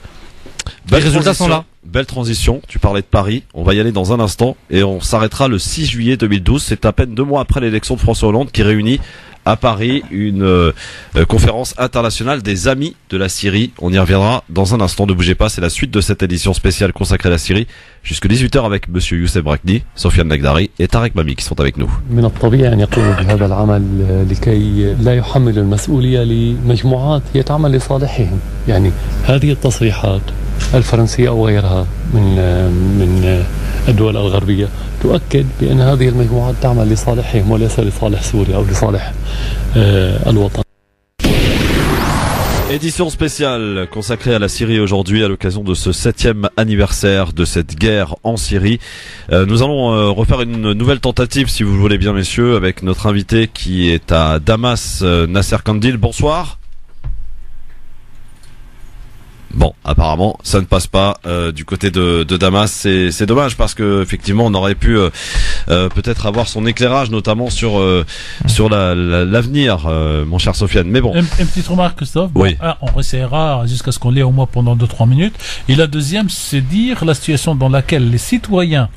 Les résultats sont là. Belle transition, tu parlais de Paris, on va y aller dans un instant et on s'arrêtera le 6 juillet 2012, c'est à peine 2 mois après l'élection de François Hollande qui réunit à Paris une conférence internationale des amis de la Syrie. On y reviendra dans un instant, ne bougez pas, c'est la suite de cette édition spéciale consacrée à la Syrie jusqu'à 18h avec monsieur Youssef Brakni, Sofiane Nagdari et Tarek Mami qui sont avec nous. من الطبيعي أن يقوموا بهذا العمل لكي لا يحمل المسؤولية لمجموعات هي تعمل لصالحهم. يعني هذه التصريحات الفرنسية أو غيرها من الدول الغربية تؤكد بأن هذه المجموعات تعمل لصالحهم وليس لصالح سوريا أو لصالح الوطن. Édition spéciale consacrée à la Syrie aujourd'hui à l'occasion de ce 7e anniversaire de cette guerre en Syrie. Nous allons refaire une nouvelle tentative si vous le voulez bien messieurs avec notre invité qui est à Damas, Nasser Kandil. Bonsoir. Bon, apparemment, ça ne passe pas du côté de Damas. C'est dommage parce que effectivement, on aurait pu peut-être avoir son éclairage, notamment sur l'avenir, mon cher Sofiane. Mais bon. Une petite remarque, Christophe. Oui. Bon, on essaiera jusqu'à ce qu'on l'ait au moins pendant 2-3 minutes. Et la deuxième, c'est dire la situation dans laquelle les citoyens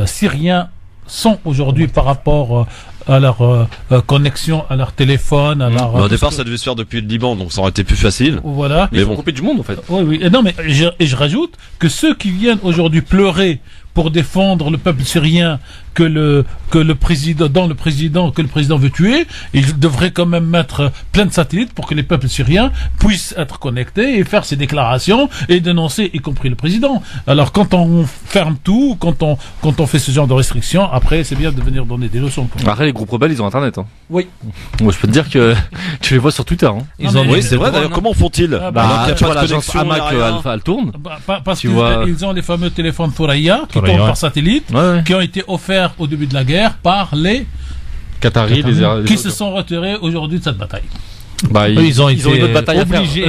syriens sont aujourd'hui par rapport à leur connexion, à leur téléphone, à leur... Au départ, ça devait se faire depuis le Liban, donc ça aurait été plus facile. Voilà. Mais ils sont coupés du monde, en fait. Oui, oui. Et non, mais je rajoute que ceux qui viennent aujourd'hui pleurer pour défendre le peuple syrien que le président veut tuer, il devrait quand même mettre plein de satellites pour que les peuples syriens puissent être connectés et faire ces déclarations et dénoncer, y compris le président. Alors quand on ferme tout, quand on fait ce genre de restrictions, après c'est bien de venir donner des leçons. Après les groupes rebelles, ils ont internet. Hein. Oui. Moi je peux te dire que tu les vois sur Twitter. Hein. Oui, c'est vrai. D'ailleurs, comment font-ils tu vois l'agence Hamac, elle tourne. Parce qu'ils ont les fameux téléphones Thoraya qui tournent par satellite, qui ont été offerts au début de la guerre par les Qataris, qui se sont retirés aujourd'hui de cette bataille. Ils ont été une autre bataille obligés.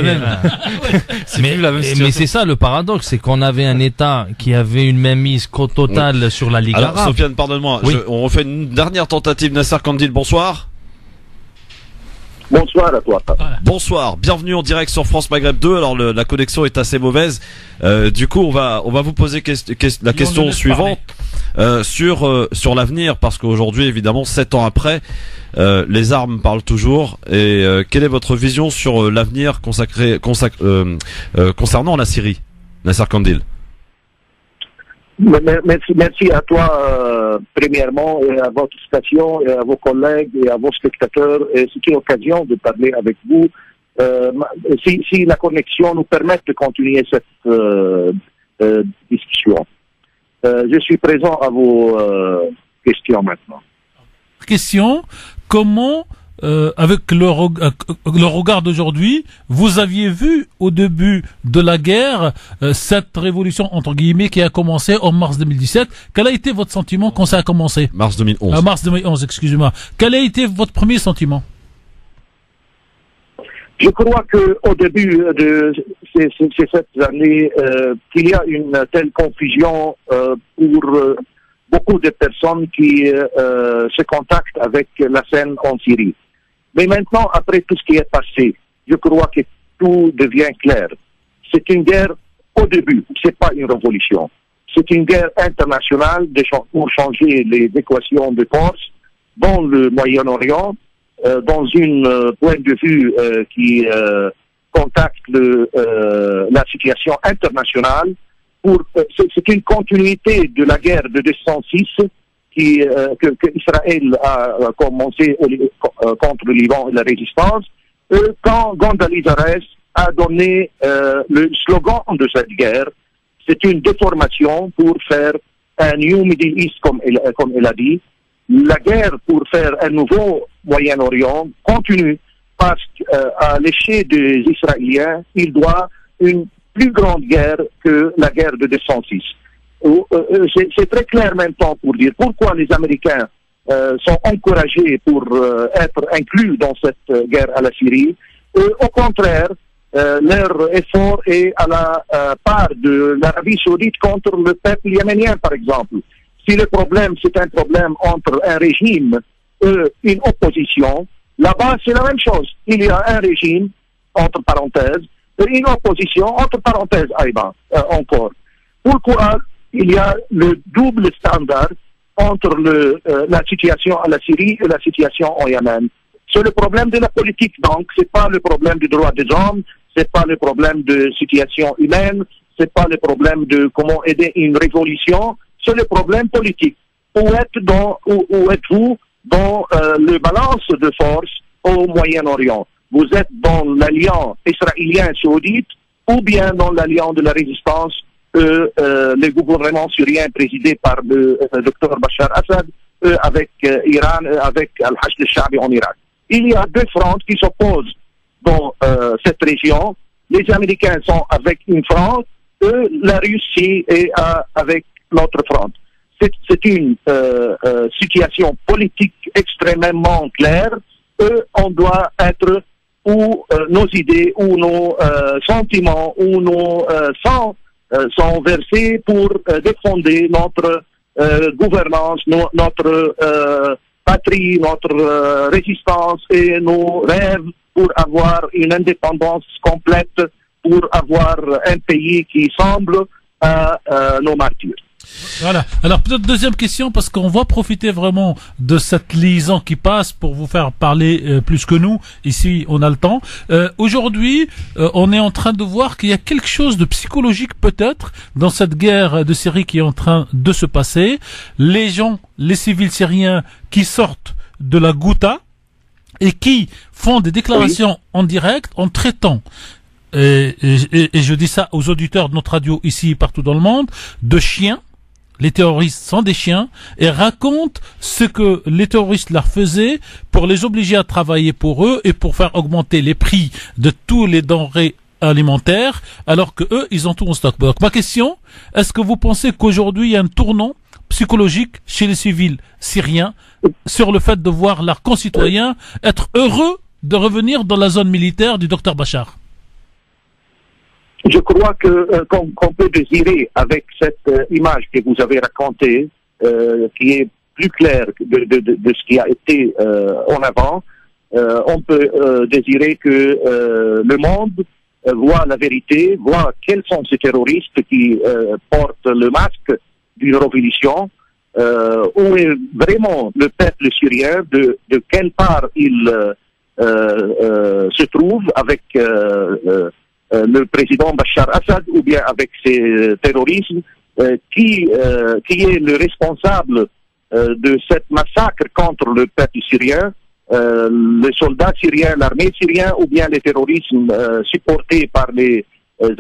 Mais c'est ça le paradoxe, c'est qu'on avait un État qui avait une mainmise totale sur la Ligue arabe. Sofiane, pardonne-moi, on refait une dernière tentative. Nasser Kandil, bonsoir. Bonsoir à toi. Bonsoir, bienvenue en direct sur France Maghreb 2. Alors la connexion est assez mauvaise. Du coup, on va vous poser la question suivante sur l'avenir, parce qu'aujourd'hui, évidemment, 7 ans après, les armes parlent toujours. Et quelle est votre vision sur l'avenir concernant la Syrie, Nasser Kandil? Merci à toi, premièrement, et à votre station, et à vos collègues, et à vos spectateurs. Et c'est une occasion de parler avec vous. Si la connexion nous permet de continuer cette discussion. Je suis présent à vos questions maintenant. Question, comment... avec le regard d'aujourd'hui, vous aviez vu au début de la guerre cette révolution entre guillemets qui a commencé en mars 2017. Quel a été votre sentiment quand ça a commencé? Mars 2011. Mars 2011, excusez-moi. Quel a été votre premier sentiment? Je crois que au début de cette année, qu'il y a une telle confusion pour beaucoup de personnes qui se contactent avec la scène en Syrie. Mais maintenant, après tout ce qui est passé, je crois que tout devient clair. C'est une guerre au début, c'est pas une révolution. C'est une guerre internationale pour changer les équations de force dans le Moyen-Orient, dans une point de vue qui contacte la situation internationale. C'est une continuité de la guerre de 206 que Israël a commencé contre le Liban et la résistance, quand Condoleezza Rice a donné le slogan de cette guerre. C'est une déformation pour faire un New Middle East, comme elle a dit. La guerre pour faire un nouveau Moyen-Orient continue parce qu'à l'échelle des Israéliens, il doit une plus grande guerre que la guerre de 206. c'est très clair maintenant pour dire pourquoi les Américains sont encouragés pour être inclus dans cette guerre à la Syrie. Au contraire, leur effort est à la part de l'Arabie Saoudite contre le peuple yéménien, par exemple. Si le problème, c'est un problème entre un régime et une opposition, là-bas, c'est la même chose. Il y a un régime, entre parenthèses, et une opposition, entre parenthèses, encore. Pourquoi il y a le double standard entre la situation à la Syrie et la situation au Yémen? C'est le problème de la politique, donc. C'est pas le problème du droit des hommes, c'est pas le problème de situation humaine, c'est pas le problème de comment aider une révolution, c'est le problème politique. Où êtes-vous dans le balance de force au Moyen-Orient? Vous êtes dans l'alliance israélien-saoudite ou bien dans l'alliance de la résistance le gouvernement syrien présidé par le docteur Bachar Assad avec Iran, avec Al-Hashd al-Sha'bi en Irak. Il y a deux fronts qui s'opposent dans cette région. Les Américains sont avec une front, la Russie est avec l'autre front. C'est une situation politique extrêmement claire. On doit être où nos idées, où nos sentiments, où nos sangs sont versés pour défendre notre gouvernance, notre patrie, notre résistance et nos rêves pour avoir une indépendance complète, pour avoir un pays qui semble à nos martyrs. Voilà. Alors peut-être deuxième question, parce qu'on va profiter vraiment de cette liaison qui passe pour vous faire parler plus que nous. Ici, on a le temps. Aujourd'hui, on est en train de voir qu'il y a quelque chose de psychologique peut-être dans cette guerre de Syrie qui est en train de se passer. Les gens, les civils syriens qui sortent de la Ghouta et qui font des déclarations en direct en traitant et je dis ça aux auditeurs de notre radio ici et partout dans le monde, de chiens. Les terroristes sont des chiens et racontent ce que les terroristes leur faisaient pour les obliger à travailler pour eux et pour faire augmenter les prix de tous les denrées alimentaires, alors que eux, ils ont tout en stock. Donc ma question, est-ce que vous pensez qu'aujourd'hui il y a un tournant psychologique chez les civils syriens sur le fait de voir leurs concitoyens être heureux de revenir dans la zone militaire du docteur Bachar? Je crois qu'on peut désirer avec cette image que vous avez racontée, qui est plus claire de ce qui a été en avant, on peut désirer que le monde voit la vérité, voit quels sont ces terroristes qui portent le masque d'une révolution, où est vraiment le peuple syrien, de quelle part il se trouve avec le président Bachar Assad ou bien avec ses terroristes, qui est le responsable de cette massacre contre le peuple syrien, les soldats syriens, l'armée syrienne ou bien les terroristes supportés par les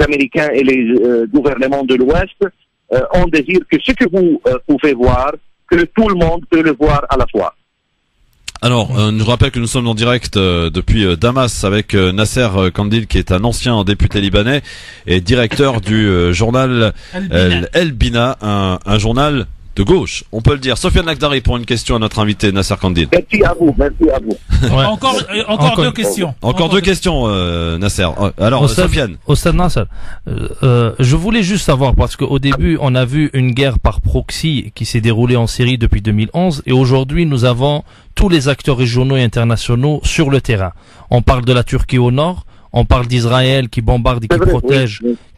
Américains et les gouvernements de l'Ouest. On désire que ce que vous pouvez voir, que tout le monde peut le voir à la fois. Alors, je rappelle que nous sommes en direct depuis Damas avec Nasser Kandil, qui est un ancien député libanais et directeur du journal El Bina, un journal de gauche, on peut le dire. Sofiane Lakhdari pour une question à notre invité Nasser Kandil. Merci à vous, merci à vous. Ouais. Encore deux questions. Encore deux questions, Nasser. Alors, Sofiane. Ostad Nasser, je voulais juste savoir, parce qu'au début, on a vu une guerre par proxy qui s'est déroulée en Syrie depuis 2011, et aujourd'hui, nous avons tous les acteurs régionaux et internationaux sur le terrain. On parle de la Turquie au nord, on parle d'Israël qui bombarde et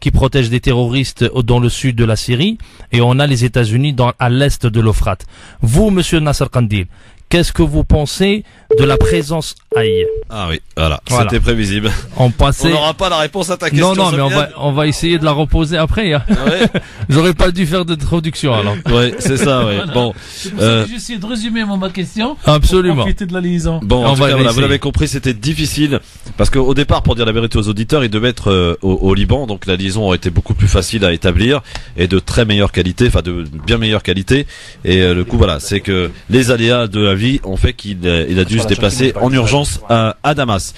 qui protège des terroristes dans le sud de la Syrie, et on a les États-Unis à l'est de l'Euphrate. Vous, monsieur Nasser Kandil, qu'est-ce que vous pensez de la présence aïe? Ah oui, voilà. C'était prévisible. On n'aura pas la réponse à ta question. Non, mais on va essayer de la reposer après. Hein. Ouais. J'aurais pas dû faire d'introduction alors. Ouais, c'est ça. Ouais. Voilà. Bon, c'est pour ça que j'essaie de résumer ma question. Absolument. Pour profiter de la liaison. Bon, en tout cas, voilà, vous l'avez compris, c'était difficile parce qu'au départ, pour dire la vérité aux auditeurs, il devait être au Liban, donc la liaison aurait été beaucoup plus facile à établir et de très meilleure qualité, enfin de bien meilleure qualité. Et le coup, voilà, c'est que les aléas de la vie ont fait qu'il a dû se déplacer en urgence à Damas.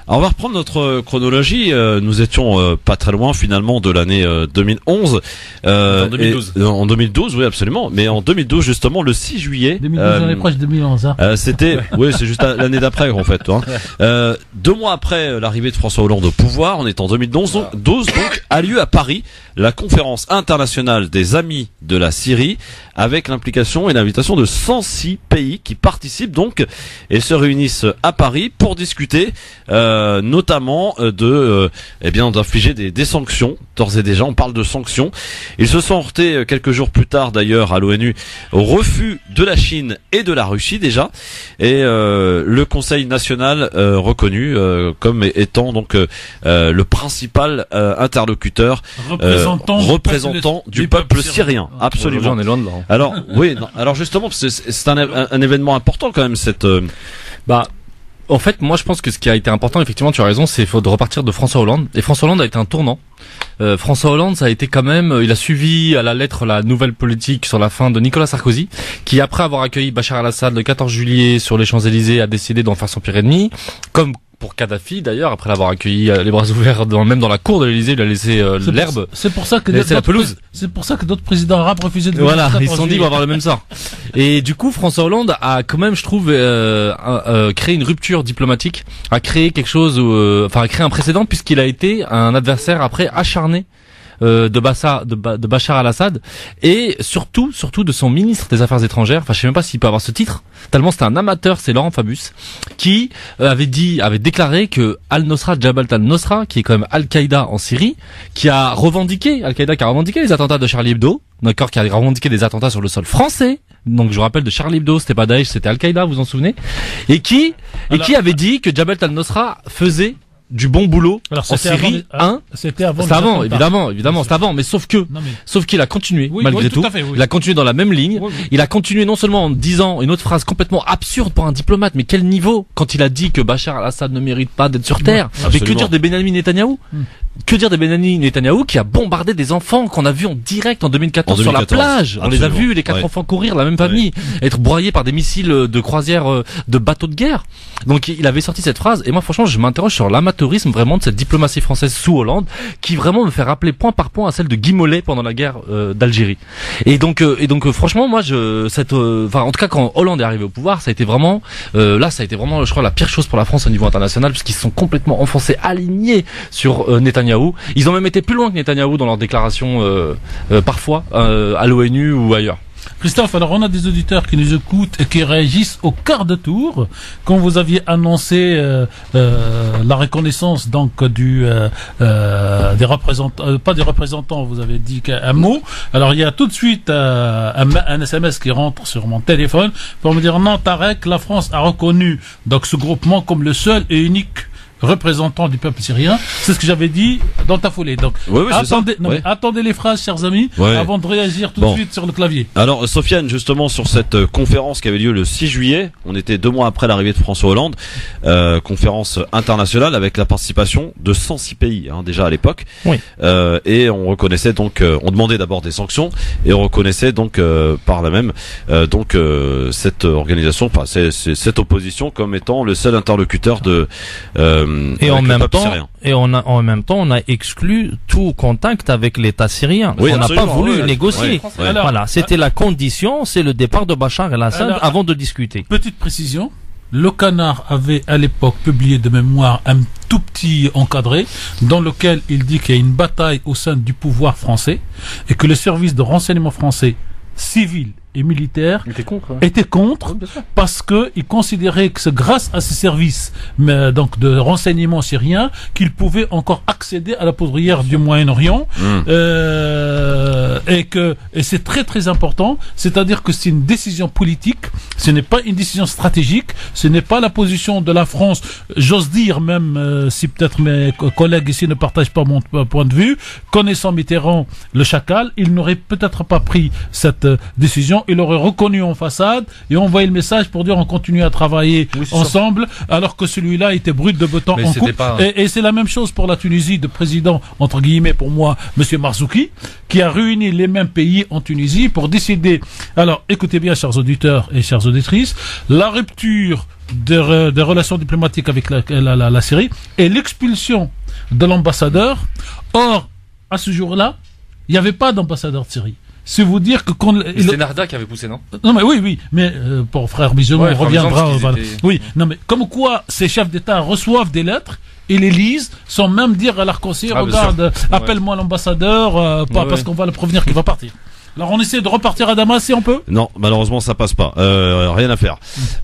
Alors on va reprendre notre chronologie. Nous étions pas très loin finalement de l'année 2011. En 2012. En 2012, oui absolument. Mais en 2012 justement, le 6 juillet. 2012, on est proche de 2011. Hein. C'était, oui, c'est juste l'année d'après en fait. Hein. 2 mois après l'arrivée de François Hollande au pouvoir, on est en 2012, donc a lieu à Paris la conférence internationale des amis de la Syrie, avec l'implication et l'invitation de 106 pays qui participent donc et se réunissent à Paris pour discuter notamment d'infliger des sanctions. D'ores et déjà, on parle de sanctions. Ils se sont heurtés quelques jours plus tard d'ailleurs à l'ONU au refus de la Chine et de la Russie déjà, et le Conseil national reconnu comme étant donc le principal interlocuteur représentant du peuple syrien. Absolument. On est loin de là. Alors oui, non, alors justement c'est un événement important quand même cette. En fait, moi je pense que ce qui a été important, effectivement, tu as raison, c'est faut de repartir de François Hollande. Et François Hollande a été un tournant. François Hollande, ça a été quand même, il a suivi à la lettre la nouvelle politique sur la fin de Nicolas Sarkozy, qui après avoir accueilli Bachar al-Assad le 14 juillet sur les Champs-Élysées a décidé d'en faire son pire ennemi, comme pour Kadhafi d'ailleurs, après l'avoir accueilli les bras ouverts même dans la cour de l'Élysée, il a laissé l'herbe. C'est pour ça que la pelouse. C'est pour ça que d'autres présidents arabes refusaient de Voilà, ils se sont dit ils vont avoir le même sort. Et du coup, François Hollande a quand même, je trouve, créé une rupture diplomatique, a créé quelque chose, a créé un précédent puisqu'il a été un adversaire après acharné de Bachar al-Assad, et surtout de son ministre des Affaires étrangères. Enfin, je sais même pas s'il peut avoir ce titre, tellement c'est un amateur, c'est Laurent Fabius, qui avait déclaré que Jabhat al-Nusra, qui est quand même Al-Qaïda en Syrie, Al-Qaïda qui a revendiqué les attentats de Charlie Hebdo, d'accord, qui a revendiqué des attentats sur le sol français. Donc je rappelle, de Charlie Hebdo, c'était pas Daesh, c'était Al-Qaïda, vous vous en souvenez, et qui avait dit que Jabhat al-Nusra faisait du bon boulot en Syrie. C'était avant. C'est avant, évidemment, c'est avant, mais sauf qu'il a continué malgré tout. Il a continué dans la même ligne. Il a continué non seulement en disant une autre phrase complètement absurde pour un diplomate, mais quel niveau, quand il a dit que Bachar al-Assad ne mérite pas d'être sur terre. Mais que dire des Benyamin Netanyahou? Que dire des Benyamin Netanyahou qui a bombardé des enfants qu'on a vus en direct en 2014 sur la plage. On les a vus, les 4 enfants courir, la même famille, être broyés par des missiles de croisière, de bateaux de guerre. Donc il avait sorti cette phrase, et moi franchement je m'interroge sur l'amateurisme vraiment de cette diplomatie française sous Hollande, qui vraiment me fait rappeler point par point à celle de Guy Mollet pendant la guerre d'Algérie. Et donc franchement moi en tout cas quand Hollande est arrivé au pouvoir, ça a été vraiment je crois la pire chose pour la France au niveau international, puisqu'ils se sont complètement enfoncés, alignés sur Netanyahou. Ils ont même été plus loin que Netanyahou dans leurs déclarations parfois à l'ONU ou ailleurs. Christophe, alors on a des auditeurs qui nous écoutent et qui réagissent au quart de tour quand vous aviez annoncé la reconnaissance donc des représentants, pas des représentants, vous avez dit un mot. Alors il y a tout de suite un SMS qui rentre sur mon téléphone pour me dire non, Tarek, la France a reconnu donc ce groupement comme le seul et unique représentant du peuple syrien. C'est ce que j'avais dit dans ta foulée. Donc, attendez les phrases, chers amis, avant de réagir tout de suite sur le clavier. Alors, Sofiane, justement, sur cette conférence qui avait lieu le 6 juillet, on était 2 mois après l'arrivée de François Hollande, conférence internationale avec la participation de 106 pays, déjà à l'époque. Oui. Et on reconnaissait donc, on demandait d'abord des sanctions, et on reconnaissait donc, par la même, cette organisation, cette opposition comme étant le seul interlocuteur de, et en même temps, on a exclu tout contact avec l'État syrien. Oui, on n'a pas voulu négocier. Alors, voilà, c'était la condition, c'est le départ de Bachar el-Assad avant de discuter. Petite précision. Le Canard avait à l'époque publié de mémoire un tout petit encadré dans lequel il dit qu'il y a une bataille au sein du pouvoir français et que le service de renseignement français civil et militaires étaient contre parce que ils considéraient que c'est grâce à ces services donc de renseignement syriens qu'ils pouvaient encore accéder à la poudrière du Moyen-Orient et c'est très très important, c'est-à-dire que c'est une décision politique, ce n'est pas une décision stratégique, ce n'est pas la position de la France, j'ose dire même si peut-être mes collègues ici ne partagent pas mon point de vue, connaissant Mitterrand le chacal, il n'aurait peut-être pas pris cette décision. il aurait reconnu en façade et envoyé le message pour dire on continue à travailler ensemble, alors que celui-là était brut de beton en coupe. Et c'est la même chose pour la Tunisie de président, entre guillemets pour moi, monsieur Marzouki, qui a réuni les mêmes pays en Tunisie pour décider. Alors, écoutez bien, chers auditeurs et chères auditrices, la rupture des relations diplomatiques avec la Syrie et l'expulsion de l'ambassadeur. Or, à ce jour-là, il n'y avait pas d'ambassadeur de Syrie. C'est vous dire que quand c'est Narda qui avait poussé, non? Non, mais oui, mais pour frère Bigelow, on reviendra. Oui, non, mais comme quoi ces chefs d'État reçoivent des lettres et les lisent sans même dire à leur conseiller, regarde, appelle-moi l'ambassadeur, parce qu'on va le prévenir qu'il va partir. Alors on essaie de repartir à Damas si on peut. Non, malheureusement ça passe pas. Rien à faire.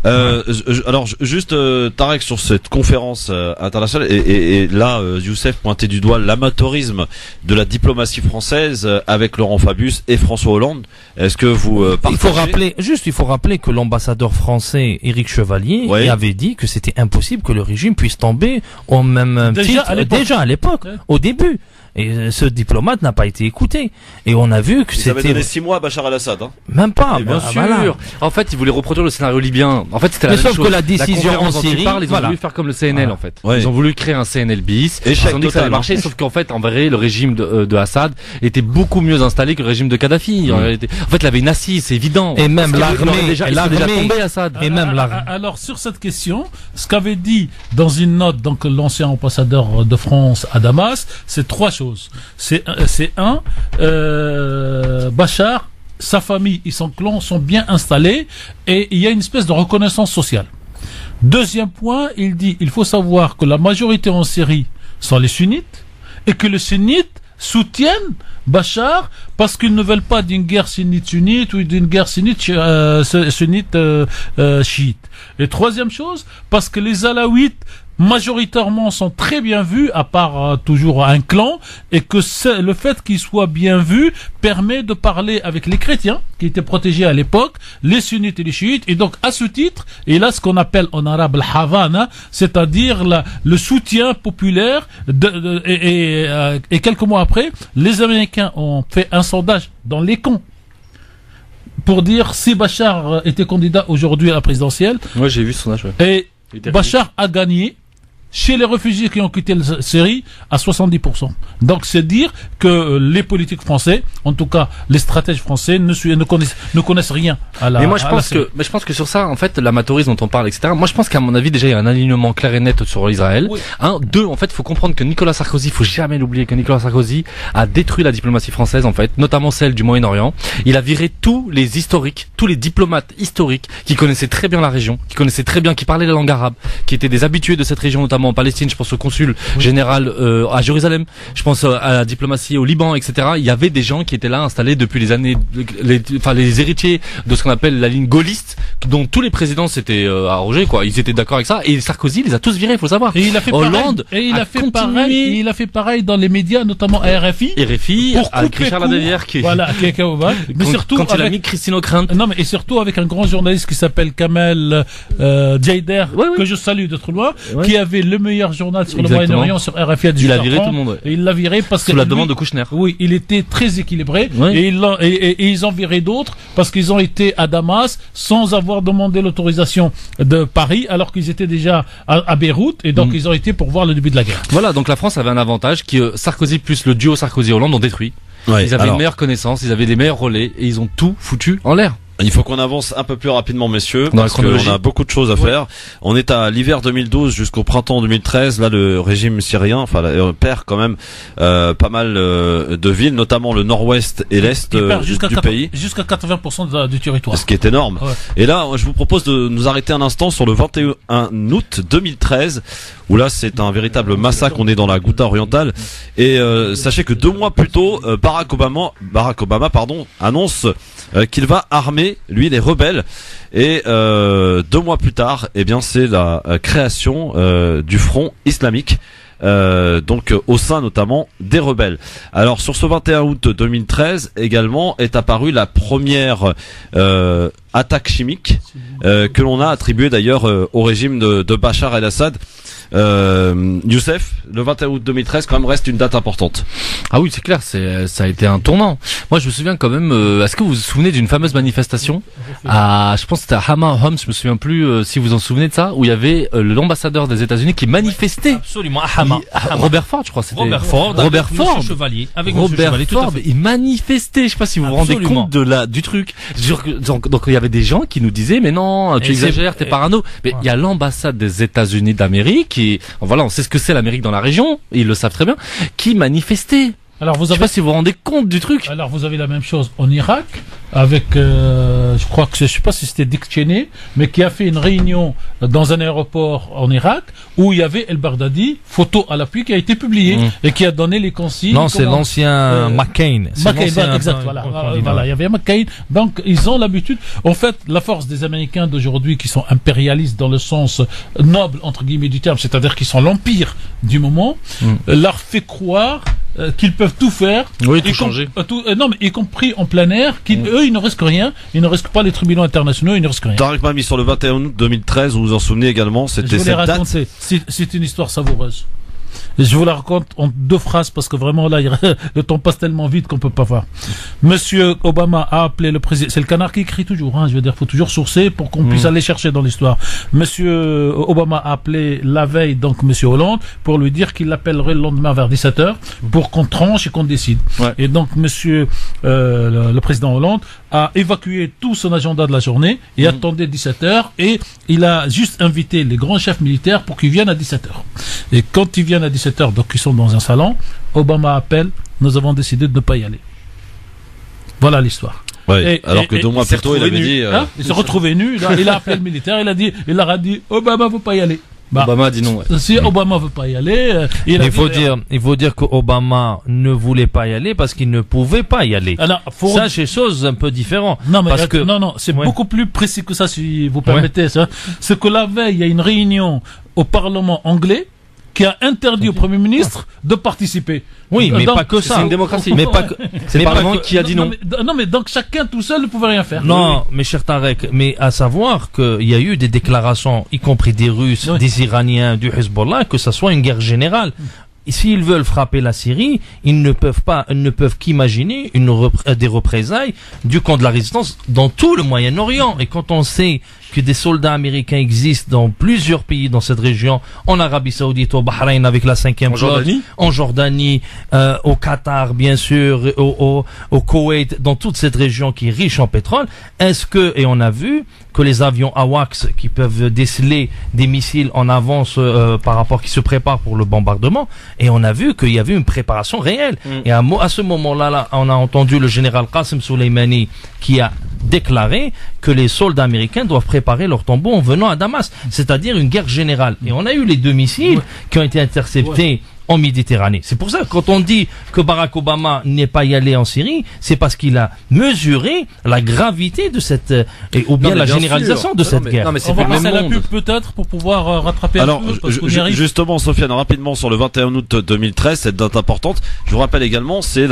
Alors juste Tarek, sur cette conférence internationale et là Youssef pointait du doigt l'amateurisme de la diplomatie française avec Laurent Fabius et François Hollande. Est-ce que vous partagez? Il faut rappeler que l'ambassadeur français Éric Chevalier avait dit que c'était impossible que le régime puisse tomber au même titre déjà à l'époque, au début. Et ce diplomate n'a pas été écouté. Et on a vu que c'était... Ils avaient donné 6 mois à Bachar al-Assad. Hein. Même pas. Bien sûr. Voilà. En fait, ils voulaient reproduire le scénario libyen. En fait, c'était la même chose. Sauf que la décision en Syrie, ils ont voulu faire comme le CNL, en fait. Ils ont voulu créer un CNL bis. Ils ont dit que ça allait marcher, sauf qu'en fait, en vrai, le régime de Assad était beaucoup mieux installé que le régime de Kadhafi. En fait, il avait une assise, c'est évident. Et même l'armée, déjà tombé, Assad. Et même alors, sur cette question, ce qu'avait dit dans une note, donc, l'ancien ambassadeur de France à Damas, c'est 3 choses. C'est Bachar, sa famille et son clan sont bien installés et il y a une espèce de reconnaissance sociale. Deuxième point, il dit, il faut savoir que la majorité en Syrie sont les sunnites et que les sunnites soutiennent Bachar parce qu'ils ne veulent pas d'une guerre sunnite-sunnite ou d'une guerre sunnite-chiite. Et troisième chose, parce que les alaouites majoritairement sont très bien vus, à part toujours un clan, et que le fait qu'ils soient bien vus permet de parler avec les chrétiens qui étaient protégés à l'époque, les sunnites et les chiites, et donc à ce titre, et là ce qu'on appelle en arabe l'havana, c'est-à-dire le soutien populaire, et quelques mois après, les Américains ont fait un sondage dans les camps pour dire si Bachar était candidat aujourd'hui à la présidentielle. Ouais, j'ai vu ce sondage. Et Bachar a gagné chez les réfugiés qui ont quitté la Syrie à 70%. Donc c'est dire que les politiques français, en tout cas les stratèges français, ne connaissent rien à la. Mais moi je pense que sur ça, en fait, l'amateurisme dont on parle, etc. Moi je pense qu'à mon avis déjà il y a un alignement clair et net sur Israël. Oui. 2, en fait, il faut comprendre que Nicolas Sarkozy, il faut jamais l'oublier, que Nicolas Sarkozy a détruit la diplomatie française, en fait, notamment celle du Moyen-Orient. Il a viré tous les historiques, tous les diplomates historiques qui connaissaient très bien la région, qui parlaient la langue arabe, qui étaient des habitués de cette région, notamment en Palestine. Je pense au consul général à Jérusalem. Je pense à la diplomatie au Liban, etc. Il y avait des gens qui étaient là installés depuis les années, les héritiers de ce qu'on appelle la ligne gaulliste, dont tous les présidents s'étaient arrogés, quoi. Ils étaient d'accord avec ça. Et Sarkozy les a tous virés, il faut savoir. Et il a fait Hollande il a fait pareil dans les médias, notamment à RFI. Avec Richard Ladevière mais surtout quand il a mis Christine O'Krent. Non, mais et surtout avec un grand journaliste qui s'appelle Kamel Djaider, que je salue de trop loin, qui avait le meilleur journal sur le Moyen-Orient sur RFI à 18h30. Il a viré tout le monde. Et il l'a viré parce que la demande de Kouchner. Oui, il était très équilibré et ils ont viré d'autres parce qu'ils ont été à Damas sans avoir demandé l'autorisation de Paris alors qu'ils étaient déjà à Beyrouth et donc ils ont été pour voir le début de la guerre. Voilà, donc la France avait un avantage que Sarkozy plus le duo Sarkozy-Hollande ont détruit. Ils avaient une meilleure connaissance, ils avaient des meilleurs relais et ils ont tout foutu en l'air. Il faut qu'on avance un peu plus rapidement, messieurs, parce qu'on a beaucoup de choses à faire. On est à l'hiver 2012 jusqu'au printemps 2013. Là, le régime syrien, perd quand même pas mal de villes, notamment le nord-ouest et l'est du pays. Jusqu'à 80% du territoire. Ce qui est énorme. Ouais. Et là, je vous propose de nous arrêter un instant sur le 21 août 2013, où là, c'est un véritable massacre. On est dans la Ghouta orientale. Et sachez que 2 mois plus tôt, Barack Obama, annonce qu'il va armer lui les rebelles et 2 mois plus tard c'est la création du Front islamique donc au sein notamment des rebelles. Alors sur ce 21 août 2013 également est apparue la première attaque chimique que l'on a attribuée d'ailleurs au régime de Bachar el-Assad. Youssef, le 21 août 2013 quand même reste une date importante. Ah oui, c'est clair, ça a été un tournant. Moi, je me souviens quand même. Est-ce que vous vous souvenez d'une fameuse manifestation je pense que c'était à Hama Homs, je me souviens plus si vous en souvenez de ça, où il y avait l'ambassadeur des États-Unis qui manifestait. Absolument, à Hama. Robert Ford, je crois, c'était. Robert Ford, Chevalier, avec Robert Chevalier, Ford, il manifestait. Je sais pas si vous vous rendez compte du truc. Donc il y avait des gens qui nous disaient mais non, tu exagères, t'es parano. Mais il y a l'ambassade des États-Unis d'Amérique et voilà, on sait ce que c'est l'Amérique dans la région, ils le savent très bien, qui manifestait. Alors vous avez... Je sais pas si vous vous rendez compte du truc. Alors vous avez la même chose en Irak avec, je crois que je sais pas si c'était Dick Cheney, mais qui a fait une réunion dans un aéroport en Irak où il y avait El Baghdadi, photo à l'appui, qui a été publiée et qui a donné les consignes. Non, c'est l'ancien McCain. McCain, exact. Voilà, il y avait McCain. Donc ils ont l'habitude. En fait, la force des Américains d'aujourd'hui qui sont impérialistes dans le sens noble entre guillemets du terme, c'est-à-dire qu'ils sont l'empire du moment, leur fait croire qu'ils peuvent tout faire, tout changer. Non, mais y compris en plein air, eux ils ne risquent rien, ils ne risquent pas les tribunaux internationaux, ils ne risquent rien. Tariq Mahmi, sur le 21 août 2013, vous vous en souvenez également, c'était cette date. C'est une histoire savoureuse. Je vous la raconte en 2 phrases parce que vraiment là, le temps passe tellement vite qu'on peut pas voir. Monsieur Obama a appelé le président. C'est le canard qui écrit toujours. Je veux dire, faut toujours sourcer pour qu'on puisse aller chercher dans l'histoire. Monsieur Obama a appelé la veille donc Monsieur Hollande pour lui dire qu'il l'appellerait le lendemain vers 17h pour qu'on tranche et qu'on décide. Ouais. Et donc Monsieur le président Hollande a évacué tout son agenda de la journée et attendait 17h et il a juste invité les grands chefs militaires pour qu'ils viennent à 17h. Et quand ils viennent à 17h, donc ils sont dans un salon, Obama appelle, nous avons décidé de ne pas y aller. Voilà l'histoire. Ouais, alors que 2 mois plus tôt, il avait dit... il s'est retrouvé nu, il a appelé le militaire, il leur a dit, Obama ne veut pas y aller. Obama a dit non. Si Obama veut pas y aller, il faut dire que Obama ne voulait pas y aller parce qu'il ne pouvait pas y aller. Alors, ça, c'est chose un peu différente. Non, mais c'est beaucoup plus précis que ça, si vous permettez. C'est que la veille, il y a une réunion au Parlement anglais qui a interdit au Premier ministre de participer. Oui, mais donc, pas que ça. C'est une démocratie. Mais pas que. C'est le Parlement qui a dit non. Non, mais donc chacun tout seul ne pouvait rien faire. Non, mais cher Tarek, mais à savoir qu'il y a eu des déclarations, y compris des Russes, des Iraniens, du Hezbollah, que ça soit une guerre générale. S'ils veulent frapper la Syrie, ils ne peuvent qu'imaginer des représailles du camp de la résistance dans tout le Moyen-Orient. Et quand on sait que des soldats américains existent dans plusieurs pays dans cette région, en Arabie Saoudite, au Bahreïn avec la 5e flotte, en Jordanie, au Qatar bien sûr, au Koweït, dans toute cette région qui est riche en pétrole, et on a vu que les avions AWACS qui peuvent déceler des missiles en avance par rapport qui se préparent pour le bombardement, et on a vu qu'il y avait une préparation réelle. Et à ce moment-là, on a entendu le général Qasem Soleimani qui a déclaré que les soldats américains doivent préparer leur tombeau en venant à Damas, c'est-à-dire une guerre générale. Et on a eu les 2 missiles qui ont été interceptés en Méditerranée. C'est pour ça que quand on dit que Barack Obama n'est pas y allé en Syrie, c'est parce qu'il a mesuré la gravité de cette ou bien la généralisation de cette guerre. Non, mais c'est pas le même monde. La pub peut-être pour pouvoir rattraper. Alors justement, Sofiane, rapidement sur le 21 août 2013, cette date importante. Je vous rappelle également, c'est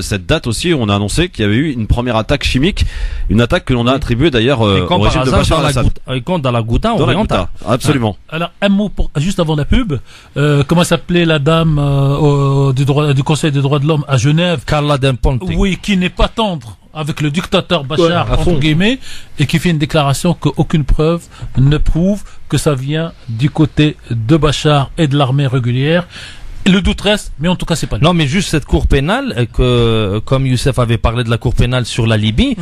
cette date aussi où on a annoncé qu'il y avait eu une première attaque chimique, une attaque que l'on a attribuée d'ailleurs au régime de Bachar al-Assad. Dans la Ghouta orientale. Absolument. Alors un mot juste avant la pub, comment s'appelait la dame du Conseil des droits de l'homme à Genève, Carla Del-Ponte, oui, qui n'est pas tendre avec le dictateur Bachar, entre guillemets, et qui fait une déclaration qu'aucune preuve ne prouve que ça vient du côté de Bachar et de l'armée régulière. Le doute reste, mais en tout cas, c'est pas lui. Non, mais juste cette cour pénale, comme Youssef avait parlé de la cour pénale sur la Libye,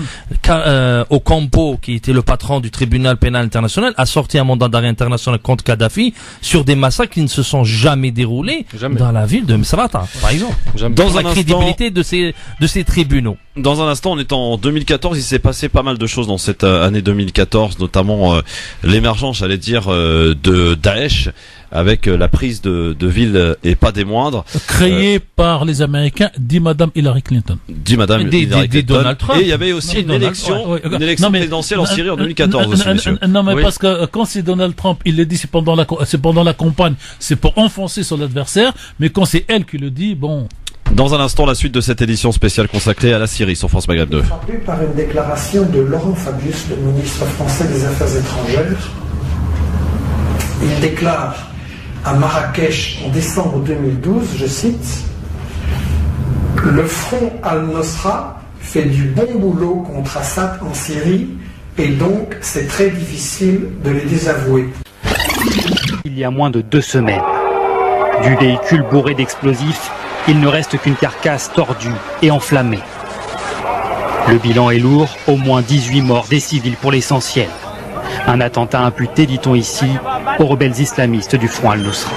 Ocampo, qui était le patron du tribunal pénal international, a sorti un mandat d'arrêt international contre Kadhafi sur des massacres qui ne se sont jamais déroulés dans la ville de Misrata, par exemple. Dans la crédibilité de ces tribunaux. Dans un instant, on est en 2014, il s'est passé pas mal de choses dans cette année 2014, notamment l'émergence, j'allais dire, de Daesh, avec la prise de ville et pas des moindres. Créée par les Américains, dit Madame Hillary Clinton. Dit Madame Hillary Clinton. Donald Trump. Et il y avait aussi une élection présidentielle en Syrie en 2014 aussi, messieurs. Non, mais parce que quand c'est Donald Trump, il le dit, c'est pendant la campagne, c'est pour enfoncer son adversaire, mais quand c'est elle qui le dit, bon... Dans un instant, la suite de cette édition spéciale consacrée à la Syrie sur France Maghreb 2. Frappé par une déclaration de Laurent Fabius, le ministre français des Affaires étrangères. Il déclare à Marrakech en décembre 2012, je cite, « Le front Al-Nosra fait du bon boulot contre Assad en Syrie et donc c'est très difficile de les désavouer. » Il y a moins de 2 semaines, du véhicule bourré d'explosifs, il ne reste qu'une carcasse tordue et enflammée. Le bilan est lourd, au moins 18 morts, des civils pour l'essentiel. Un attentat imputé, dit-on ici, aux rebelles islamistes du front Al-Nosra.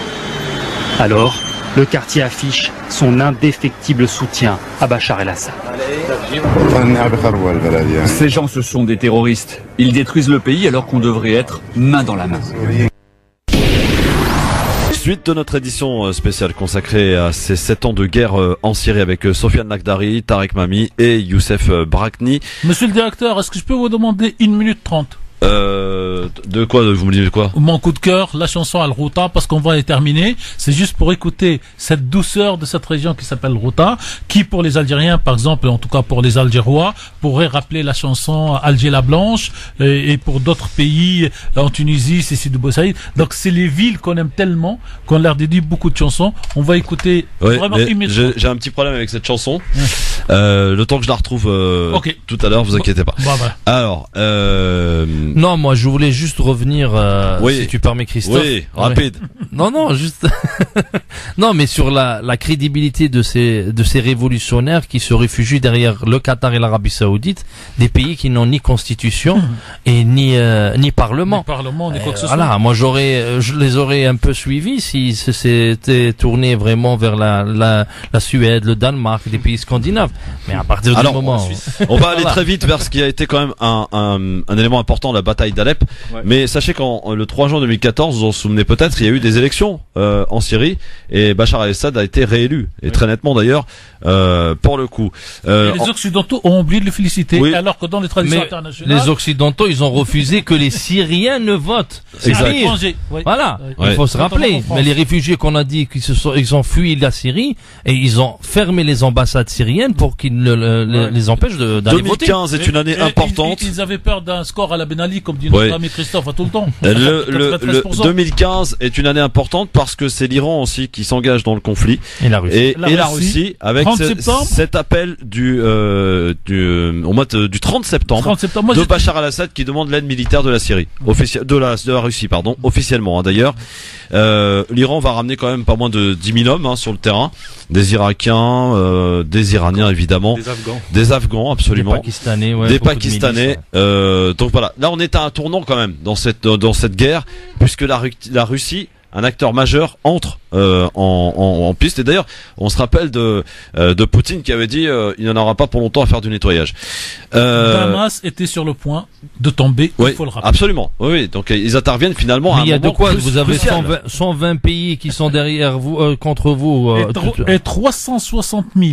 Alors, le quartier affiche son indéfectible soutien à Bachar el-Assad. Ces gens, ce sont des terroristes. Ils détruisent le pays alors qu'on devrait être main dans la main. Suite de notre édition spéciale consacrée à ces 7 ans de guerre en Syrie avec Sofiane Lakhdari, Tarek Mami et Youssef Brakni. Monsieur le directeur, est-ce que je peux vous demander 1 minute 30? De quoi? Vous me dites de quoi? Mon coup de cœur, la chanson Al-Routa, parce qu'on va y terminer. C'est juste pour écouter cette douceur de cette région qui s'appelle Routa, qui pour les Algériens, par exemple, en tout cas pour les Algérois, pourrait rappeler la chanson Alger la Blanche, et pour d'autres pays, en Tunisie, c'est Sidi Bou Saïd. Donc c'est les villes qu'on aime tellement, qu'on leur dédie beaucoup de chansons. On va écouter vraiment immédiatement. J'ai un petit problème avec cette chanson. Le temps que je la retrouve tout à l'heure, vous inquiétez pas. Voilà. Alors, non, moi je voulais juste revenir, si tu permets Christophe. Oui, rapide. Non, juste. Non, mais sur la crédibilité de ces révolutionnaires qui se réfugient derrière le Qatar et l'Arabie Saoudite, des pays qui n'ont ni constitution et ni parlement. Ni parlement, ni quoi que ce soit. Voilà, moi je les aurais un peu suivis si c'était tourné vraiment vers la Suède, le Danemark, des pays scandinaves. Mais à partir du moment, on va aller très vite vers ce qui a été quand même un élément important, la bataille d'Alep. Ouais. Mais sachez qu'en le 3 juin 2014, vous en souvenez peut-être, il y a eu des élections en Syrie et Bachar el-Assad a été réélu, et très nettement d'ailleurs, pour le coup. Les Occidentaux ont oublié de le féliciter, alors que dans les traditions internationales... Les Occidentaux, ils ont refusé que les Syriens ne votent. C'est à l'étranger. Voilà, il faut se rappeler. Mais les réfugiés qu'on a dit qu'ils ont fui la Syrie, et ils ont fermé les ambassades syriennes pour qu'ils les empêchent d'aller voter. 2015 est une année importante. Ils avaient peur d'un score à la Ben Ali, comme dit notre ami Christophe à tout le temps. Le 2015 est une année importante parce que c'est l'Iran aussi qui s'engage dans le conflit. Et la Russie. Et la Russie, avec cet appel au mois du 30 septembre, de Bachar el-Assad qui demande l'aide militaire de la Syrie. De la Russie, pardon, officiellement, d'ailleurs. L'Iran va ramener quand même pas moins de 10 000 hommes sur le terrain. Des Irakiens, des Iraniens évidemment. Des Afghans, absolument. Des Pakistanais. Donc voilà. Là, on est à un tournant quand même dans cette guerre, puisque la Russie, un acteur majeur, entre en piste. Et d'ailleurs, on se rappelle de Poutine qui avait dit il n'y en aura pas pour longtemps à faire du nettoyage. Damas était sur le point de tomber, il faut le rappeler. Absolument. Oui, donc ils interviennent finalement à un moment. Il y a de quoi, vous avez 120 pays qui sont derrière vous, contre vous. Et 360 000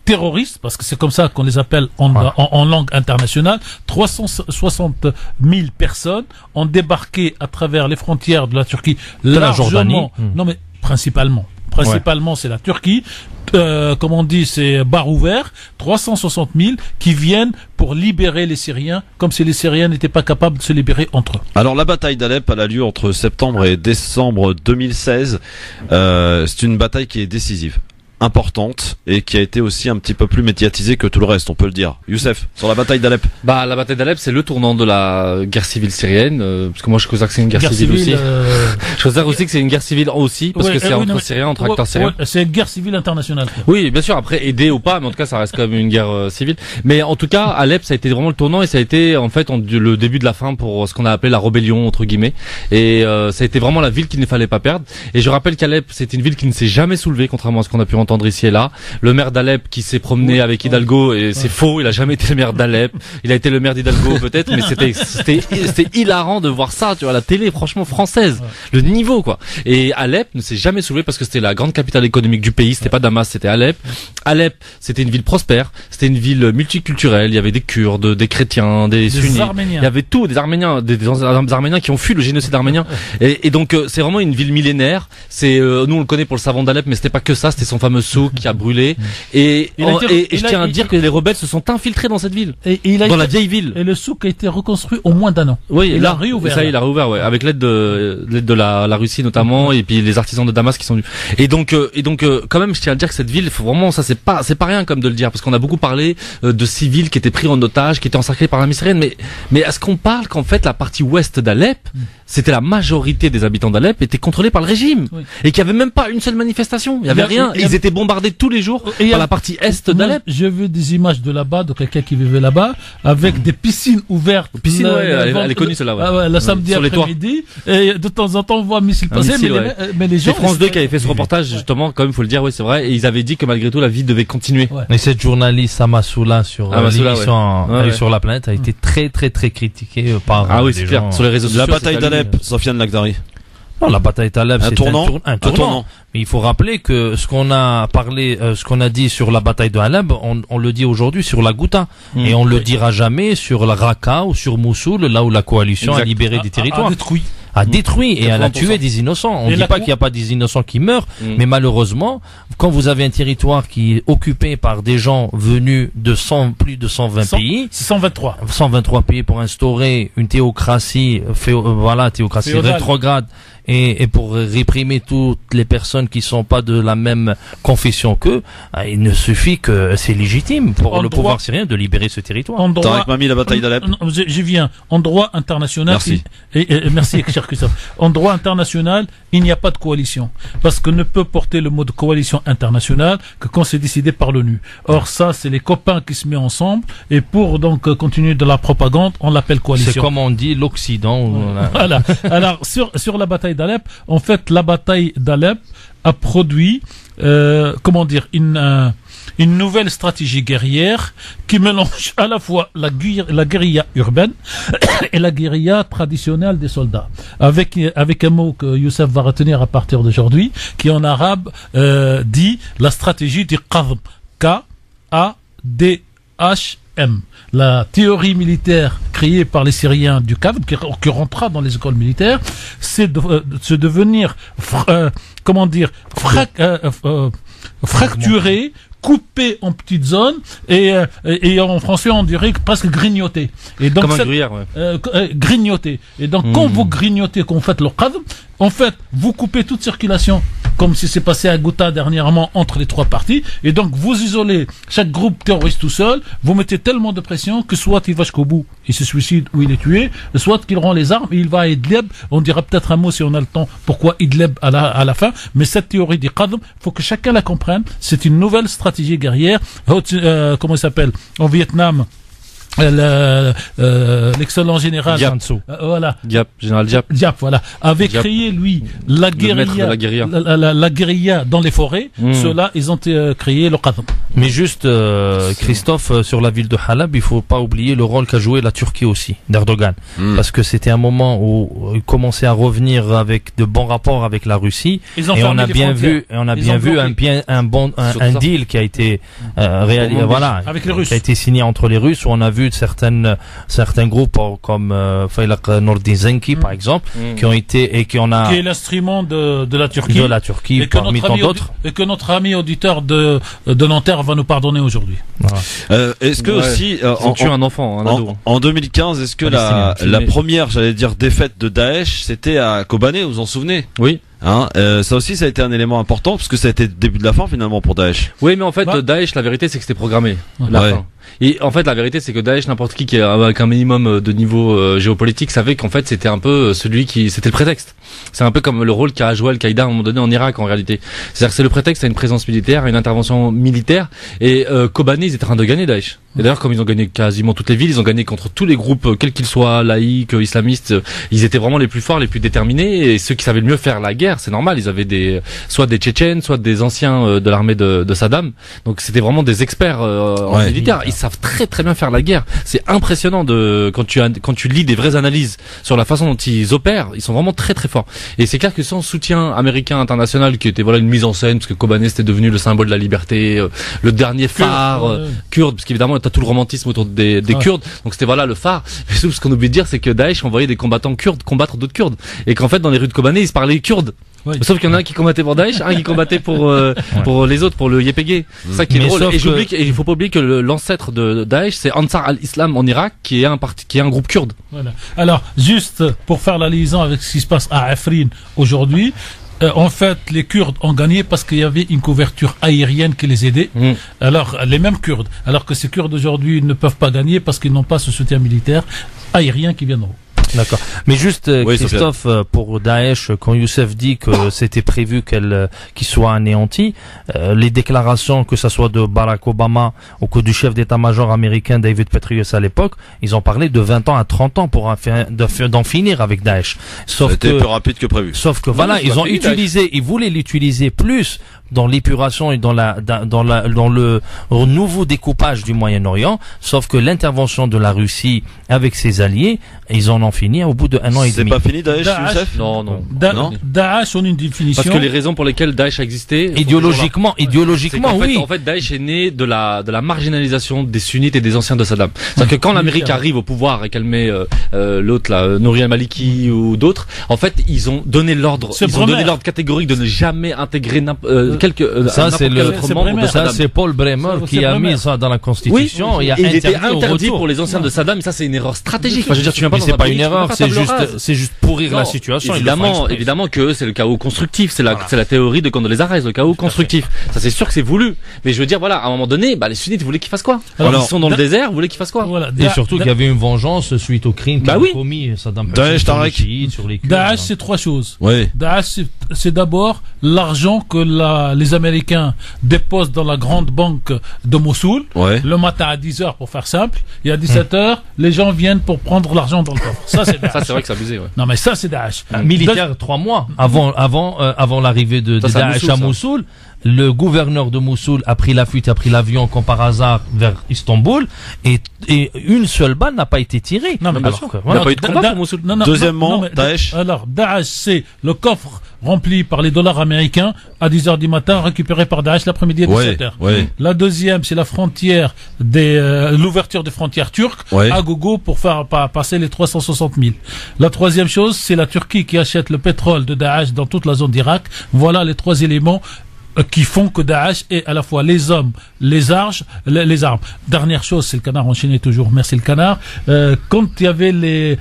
terroristes, parce que c'est comme ça qu'on les appelle en langue internationale. 360 000 personnes ont débarqué à travers les frontières de la Turquie, de la Jordanie. Non mais principalement, c'est la Turquie. Comme on dit, c'est bar ouvert. 360 000 qui viennent pour libérer les Syriens, comme si les Syriens n'étaient pas capables de se libérer entre eux. Alors la bataille d'Alep, elle a lieu entre septembre et décembre 2016. C'est une bataille qui est décisive, importante, et qui a été aussi un petit peu plus médiatisée que tout le reste, on peut le dire. Youssef, sur la bataille d'Alep. La bataille d'Alep, c'est le tournant de la guerre civile syrienne, parce que moi je considère que c'est une guerre civile aussi. Je considère aussi que c'est une guerre civile aussi, parce que c'est entre Syriens, entre acteurs syriens. C'est une guerre civile internationale. Oui, bien sûr, après aider ou pas, mais en tout cas ça reste quand même une guerre civile. Mais en tout cas, Alep, ça a été vraiment le tournant, et ça a été en fait le début de la fin pour ce qu'on a appelé la rébellion entre guillemets. Et ça a été vraiment la ville qu'il ne fallait pas perdre. Et je rappelle qu'Alep, c'est une ville qui ne s'est jamais soulevée, contrairement à ce qu'on a pu entendre ici et là. Le maire d'Alep qui s'est promené avec Hidalgo, et c'est faux, il a jamais été le maire d'Alep. Il a été le maire d'Hidalgo peut-être, mais c'était hilarant de voir ça, tu vois, à la télé, franchement française, le niveau quoi. Et Alep ne s'est jamais soulevé parce que c'était la grande capitale économique du pays, c'était pas Damas, c'était Alep. Alep, c'était une ville prospère, c'était une ville multiculturelle, il y avait des Kurdes, des chrétiens, des sunnites, il y avait tout, des Arméniens, des Arméniens qui ont fui le génocide arménien. Et donc c'est vraiment une ville millénaire. C'est nous on le connaît pour le savon d'Alep, mais c'était pas que ça, c'était son fameux fameux souk qui a brûlé. Et je tiens à dire que les rebelles se sont infiltrés dans cette ville, dans la vieille ville. Et le souk a été reconstruit au moins d'un an. Oui, il a réouvert. Ça, il a réouvert, ouais, avec l'aide de la Russie notamment, et puis les artisans de Damas qui sont venus. Et donc, quand même, je tiens à dire que cette ville, faut vraiment, ça c'est pas rien comme de le dire, parce qu'on a beaucoup parlé de civils qui étaient pris en otage, qui étaient encerclés par l'armée syrienne, mais est-ce qu'on parle qu'en fait la partie ouest d'Alep, c'était la majorité des habitants d'Alep étaient contrôlés par le régime, et qu'il y avait même pas une seule manifestation, il y avait rien, ils étaient bombardés tous les jours par la partie est d'Alep. J'ai vu des images de là-bas, de quelqu'un qui vivait là-bas, avec des piscines ouvertes. Piscine, elle est connue celle-là, ouais. Ah ouais, le samedi après-midi, et de temps en temps on voit missiles passer, mais les gens. C'est France 2 qui avait fait ce reportage, justement, quand même, faut le dire, oui, c'est vrai, et ils avaient dit que malgré tout la vie devait continuer. Et cette journaliste Amasoula sur l'émission sur la planète a été très critiquée par c'est clair, sur les réseaux sociaux. La bataille d'Alep, Sofiane Lagdari. Non, la bataille d'Alep, c'est un tournant. Mais il faut rappeler que ce qu'on a parlé, ce qu'on a dit sur la bataille de Alep, on le dit aujourd'hui sur la Ghouta. Et on le dira jamais sur la Raqqa ou sur Mossoul, là où la coalition a libéré des territoires. A détruit et elle a tué des innocents. On ne dit pas qu'il n'y a pas des innocents qui meurent, mais malheureusement, quand vous avez un territoire qui est occupé par des gens venus de plus de 120 pays, 123 pays pour instaurer une théocratie, théocratie rétrograde, et pour réprimer toutes les personnes qui sont pas de la même confession qu'eux, il ne suffit que c'est légitime pour le pouvoir syrien de libérer ce territoire. Tarek Mami, la bataille d'Alep. J'y viens. En droit international. Merci. Merci, cher Christophe. En droit international, il n'y a pas de coalition. Parce que ne peut porter le mot de coalition internationale que quand c'est décidé par l'ONU. Or, ça, c'est les copains qui se mettent ensemble. Et pour donc continuer de la propagande, on l'appelle coalition. C'est comme on dit l'Occident. Voilà. Alors, sur la bataille d'Alep, en fait, la bataille d'Alep a produit, une nouvelle stratégie guerrière qui mélange à la fois la guérilla urbaine et la guérilla traditionnelle des soldats. Avec un mot que Youssef va retenir à partir d'aujourd'hui, qui en arabe dit la stratégie du Qadhm. K-A-D-H-M. La théorie militaire créée par les Syriens du Qadhm, qui rentra dans les écoles militaires, c'est de venir, fracturer, coupé en petites zones et en français on dirait presque grignoter. Et donc comme un gruyère, grignoter. Et donc quand vous grignotez, quand vous faites le Qadhm, en fait vous coupez toute circulation, comme si c'est passé à Ghouta dernièrement entre les trois parties, et donc vous isolez chaque groupe terroriste tout seul, vous mettez tellement de pression que soit il va jusqu'au bout, il se suicide ou il est tué, soit qu'il rend les armes et il va à Idlib. On dira peut-être un mot si on a le temps pourquoi Idlib à la fin, mais cette théorie du Qadhm, faut que chacun la comprenne, c'est une nouvelle stratégie guerrière. Comment il s'appelle en Vietnam? L'excellent général général Diap, voilà, avait créé lui la guérilla dans les forêts. Ceux-là, ils ont créé le Qadhm. Mais juste Christophe, sur la ville de Halab, il faut pas oublier le rôle qu'a joué la Turquie aussi d'Erdogan, parce que c'était un moment où il commençait à revenir avec de bons rapports avec la Russie, et on a bien vu un deal qui a été réalisé, avec les Russes, qui a été signé entre les Russes, où on a vu certains groupes comme Faylaq Nordin Zenki par exemple, qui ont été et qui est l'instrument de la Turquie, et parmi tant d'autres, et que notre ami auditeur de Nanterre va nous pardonner aujourd'hui. Est-ce que aussi on tue un enfant, un ado. En 2015, est-ce que la première, j'allais dire, défaite de Daesh, c'était à Kobané, vous vous en souvenez? Oui. Ça aussi, ça a été un élément important parce que ça a été le début de la fin finalement pour Daesh. Oui, mais en fait, Daesh, la vérité, c'est que c'était programmé. Fin. Et en fait, la vérité, c'est que Daesh, n'importe qui est avec un minimum de niveau géopolitique savait qu'en fait, c'était un peu c'était le prétexte. C'est un peu comme le rôle qu'a joué Al-Qaïda à un moment donné en Irak, en réalité. C'est-à-dire que c'est le prétexte à une présence militaire, à une intervention militaire. Et Kobané, ils étaient en train de gagner Daesh. Et d'ailleurs, comme ils ont gagné quasiment toutes les villes, ils ont gagné contre tous les groupes, quels qu'ils soient, laïcs, islamistes. Ils étaient vraiment les plus forts, les plus déterminés, et ceux qui savaient le mieux faire la guerre. C'est normal, ils avaient soit des Tchétchènes, soit des anciens de l'armée de Saddam. Donc c'était vraiment des experts en militaire. Ils savent très très bien faire la guerre. C'est impressionnant quand tu lis des vraies analyses sur la façon dont ils opèrent. Ils sont vraiment très très forts. Et c'est clair que sans soutien américain international, qui était une mise en scène, parce que Kobané c'était devenu le symbole de la liberté, le dernier phare kurde, parce qu'évidemment t'as tout le romantisme autour des Kurdes. Donc c'était le phare. Et ce qu'on oublie de dire, c'est que Daesh envoyait des combattants kurdes combattre d'autres Kurdes, et qu'en fait dans les rues de Kobané ils se parlaient kurde. Oui. Sauf qu'il y en a un qui combattait pour Daesh, un qui combattait pour les autres, pour le YPG. C'est ça qui est Mais drôle. sauf Et j'oublie il faut pas oublier que l'ancêtre de Daesh, c'est Ansar al-Islam en Irak, qui est un groupe kurde. Voilà. Alors, juste pour faire la liaison avec ce qui se passe à Afrin aujourd'hui, en fait, les Kurdes ont gagné parce qu'il y avait une couverture aérienne qui les aidait. Alors, les mêmes Kurdes. Alors que ces Kurdes aujourd'hui ne peuvent pas gagner parce qu'ils n'ont pas ce soutien militaire aérien qui vient d'en haut. D'accord. Mais juste, Oui, Christophe, pour Daesh, quand Youssef dit que c'était prévu qu'il soit anéanti, les déclarations, que ce soit de Barack Obama ou que du chef d'état-major américain David Petraeus à l'époque, ils ont parlé de 20 ans à 30 ans pour d'en finir avec Daesh. Sauf C'était plus rapide que prévu. Sauf que voilà, ils ont utilisé, ils voulaient l'utiliser plus dans l'épuration et dans le nouveau découpage du Moyen-Orient, sauf que l'intervention de la Russie avec ses alliés, ils en ont fini au bout de 1 an et demi. C'est pas fini Daesh, Youssef? Non. Daesh ont une définition. Parce que les raisons pour lesquelles Daesh a existé. Idéologiquement, oui. En fait, Daesh est né de la marginalisation des sunnites et des anciens de Saddam. C'est-à-dire que quand l'Amérique arrive au pouvoir et qu'elle met l'autre là, Nouri al-Maliki ou d'autres, en fait, ils ont donné l'ordre catégorique de ne jamais intégrer ça c'est Paul Bremer qui a mis ça dans la Constitution. Oui, il était interdit pour les anciens de Saddam, et ça c'est une erreur stratégique. Enfin, je veux dire, tu viens pas. Mais c'est pas une erreur, c'est juste pourrir la situation. Évidemment que c'est le chaos constructif, c'est la théorie de Condoleezza Rice, le chaos constructif. Ça c'est sûr que c'est voulu. Mais je veux dire, voilà, à un moment donné, les sunnites voulaient qu'ils fassent quoi? Alors, ils sont dans le désert, vous voulez qu'ils fassent quoi? Et surtout qu'il y avait une vengeance suite au crime qu'a commis Saddam Hussein sur les Kurdes. Daesh, c'est trois choses. Oui. Daesh, c'est d'abord l'argent que les Américains déposent dans la grande banque de Mossoul, le matin à 10h pour faire simple, et à 17h, les gens viennent pour prendre l'argent dans le coffre. Ça, c'est Daesh. Ça, c'est vrai que c'est abusé, Non, mais ça, c'est Daesh. Militaire, 3 mois avant l'arrivée de Daesh à Mossoul. Le gouverneur de Mossoul a pris la fuite, a pris l'avion comme par hasard vers Istanbul, et une seule balle n'a pas été tirée. Non, mais il n'y a pas eu de combat pour Mossoul. Deuxièmement, Daesh. Alors, Daesh, c'est le coffre rempli par les dollars américains à 10h du matin, récupéré par Daesh l'après-midi à 17h. La deuxième, c'est la frontière l'ouverture des frontières turques à gogo pour faire passer les 360 000. La troisième chose, c'est la Turquie qui achète le pétrole de Daesh dans toute la zone d'Irak. Voilà les trois éléments qui font que Daesh est à la fois les hommes, les armes. Dernière chose, c'est le canard enchaîné toujours. Merci le canard. Quand il y avait les